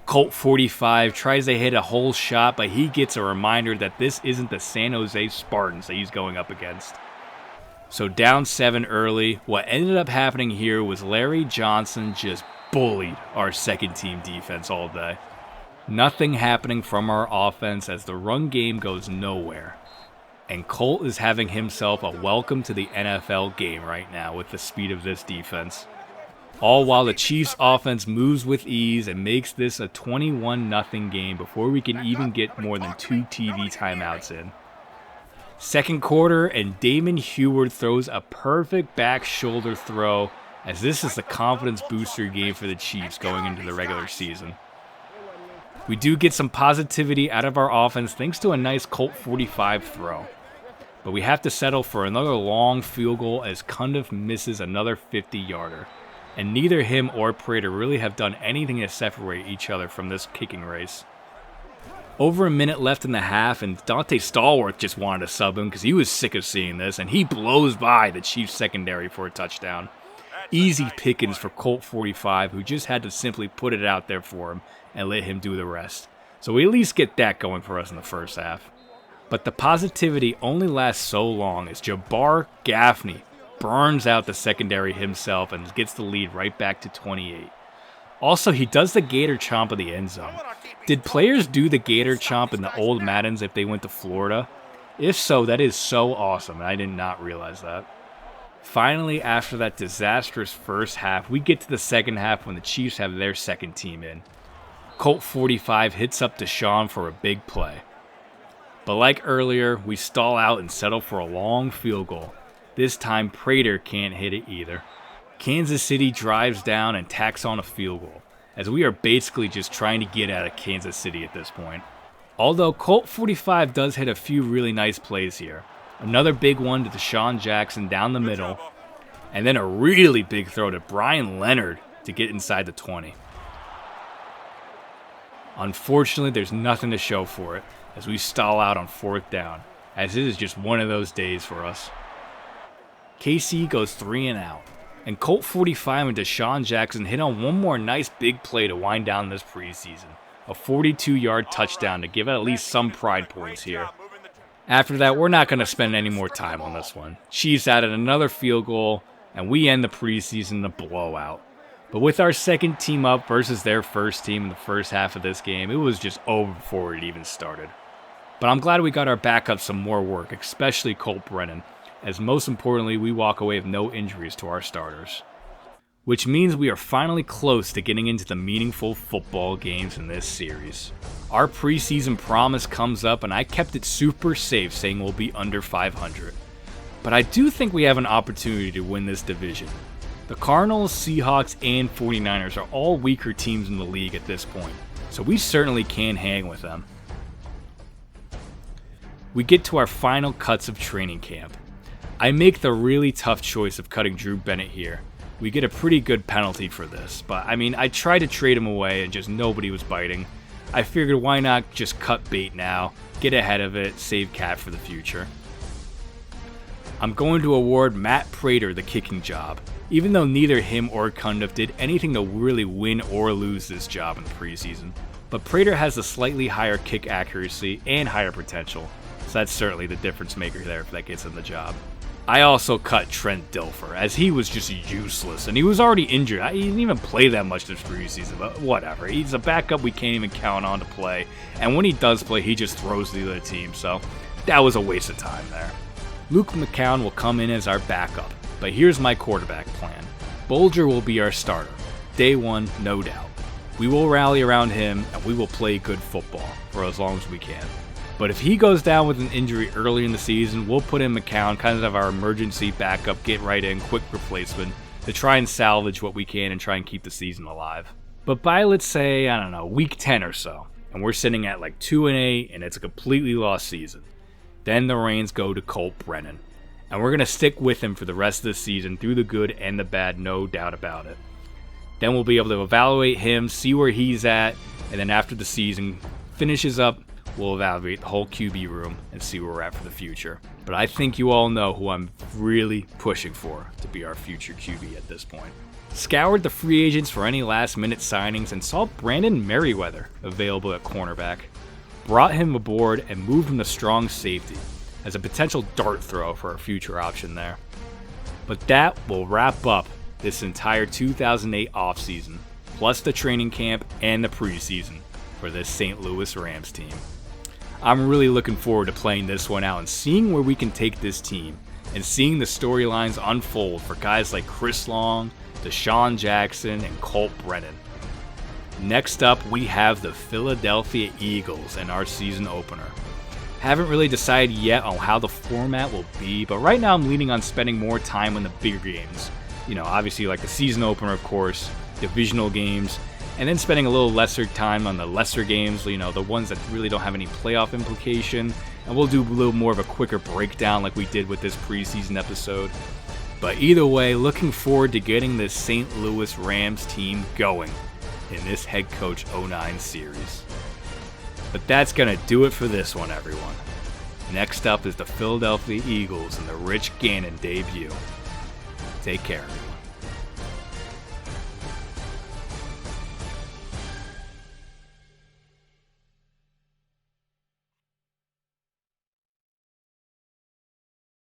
Colt 45 tries to hit a whole shot, but he gets a reminder that this isn't the San Jose Spartans that he's going up against. So down 7 early, what ended up happening here was Larry Johnson just bullied our second team defense all day. Nothing happening from our offense as the run game goes nowhere. And Colt is having himself a welcome to the NFL game right now with the speed of this defense. All while the Chiefs' offense moves with ease and makes this a 21-0 game before we can even get more than 2 TV timeouts in. Second quarter, and Damon Heward throws a perfect back shoulder throw as this is the confidence booster game for the Chiefs going into the regular season. We do get some positivity out of our offense thanks to a nice Colt 45 throw. But we have to settle for another long field goal as Cundiff misses another 50-yarder. And neither him or Prater really have done anything to separate each other from this kicking race. Over a minute left in the half, and Dante Stallworth just wanted to sub him because he was sick of seeing this, and he blows by the Chiefs secondary for a touchdown. Easy pickings for Colt 45, who just had to simply put it out there for him and let him do the rest. So we at least get that going for us in the first half. But the positivity only lasts so long as Jabbar Gaffney burns out the secondary himself and gets the lead right back to 28. Also, he does the Gator Chomp in the end zone. Did players do the Gator Chomp in the old Maddens if they went to Florida? If so, that is so awesome, and I did not realize that. Finally, after that disastrous first half, we get to the second half when the Chiefs have their second team in. Colt 45 hits up Deshaun for a big play. But like earlier, we stall out and settle for a long field goal. This time, Prater can't hit it either. Kansas City drives down and tacks on a field goal, as we are basically just trying to get out of Kansas City at this point. Although Colt 45 does hit a few really nice plays here. Another big one to Deshaun Jackson down the middle, and then a really big throw to Brian Leonard to get inside the 20. Unfortunately, there's nothing to show for it, as we stall out on 4th down, as it is just one of those days for us. KC goes 3 and out, and Colt 45 and Deshaun Jackson hit on one more nice big play to wind down this preseason. A 42-yard touchdown to give it at least some pride points here. After that, we're not going to spend any more time on this one. Chiefs added another field goal, and we end the preseason in a blowout. But with our second team up versus their first team in the first half of this game, it was just over before it even started. But I'm glad we got our backup some more work, especially Colt Brennan, as most importantly, we walk away with no injuries to our starters. Which means we are finally close to getting into the meaningful football games in this series. Our preseason promise comes up, and I kept it super safe saying we'll be under 500. But I do think we have an opportunity to win this division. The Cardinals, Seahawks, and 49ers are all weaker teams in the league at this point, so we certainly can hang with them. We get to our final cuts of training camp. I make the really tough choice of cutting Drew Bennett here. We get a pretty good penalty for this, but I tried to trade him away and just nobody was biting. I figured why not just cut bait now, get ahead of it, save cap for the future. I'm going to award Matt Prater the kicking job, even though neither him or Cundiff did anything to really win or lose this job in the preseason. But Prater has a slightly higher kick accuracy and higher potential, so that's certainly the difference maker there if that gets him the job. I also cut Trent Dilfer, as he was just useless, and he was already injured. He didn't even play that much this preseason, but whatever. He's a backup we can't even count on to play, and when he does play, he just throws the other team, so that was a waste of time there. Luke McCown will come in as our backup, but here's my quarterback plan. Bolger will be our starter. Day one, no doubt. We will rally around him, and we will play good football for as long as we can. But if he goes down with an injury early in the season, we'll put in McCown, kind of our emergency backup, get right in, quick replacement, to try and salvage what we can and try and keep the season alive. But by, let's say, I don't know, week 10 or so, and we're sitting at like 2-8, and it's a completely lost season, then the reins go to Colt Brennan. And we're going to stick with him for the rest of the season, through the good and the bad, no doubt about it. Then we'll be able to evaluate him, see where he's at, and then after the season finishes up, we'll evaluate the whole QB room and see where we're at for the future. But I think you all know who I'm really pushing for to be our future QB at this point. Scoured the free agents for any last-minute signings and saw Brandon Merriweather available at cornerback. Brought him aboard and moved him to strong safety as a potential dart throw for our future option there. But that will wrap up this entire 2008 offseason, plus the training camp and the preseason for this St. Louis Rams team. I'm really looking forward to playing this one out and seeing where we can take this team and seeing the storylines unfold for guys like Chris Long, Deshaun Jackson, and Colt Brennan. Next up, we have the Philadelphia Eagles in our season opener. Haven't really decided yet on how the format will be, but right now I'm leaning on spending more time on the bigger games. You know, obviously like the season opener, of course, divisional games, and then spending a little lesser time on the lesser games, you know, the ones that really don't have any playoff implication. And we'll do a little more of a quicker breakdown like we did with this preseason episode. But either way, looking forward to getting this St. Louis Rams team going in this Head Coach 09 series. But that's going to do it for this one, everyone. Next up is the Philadelphia Eagles and the Rich Gannon debut. Take care.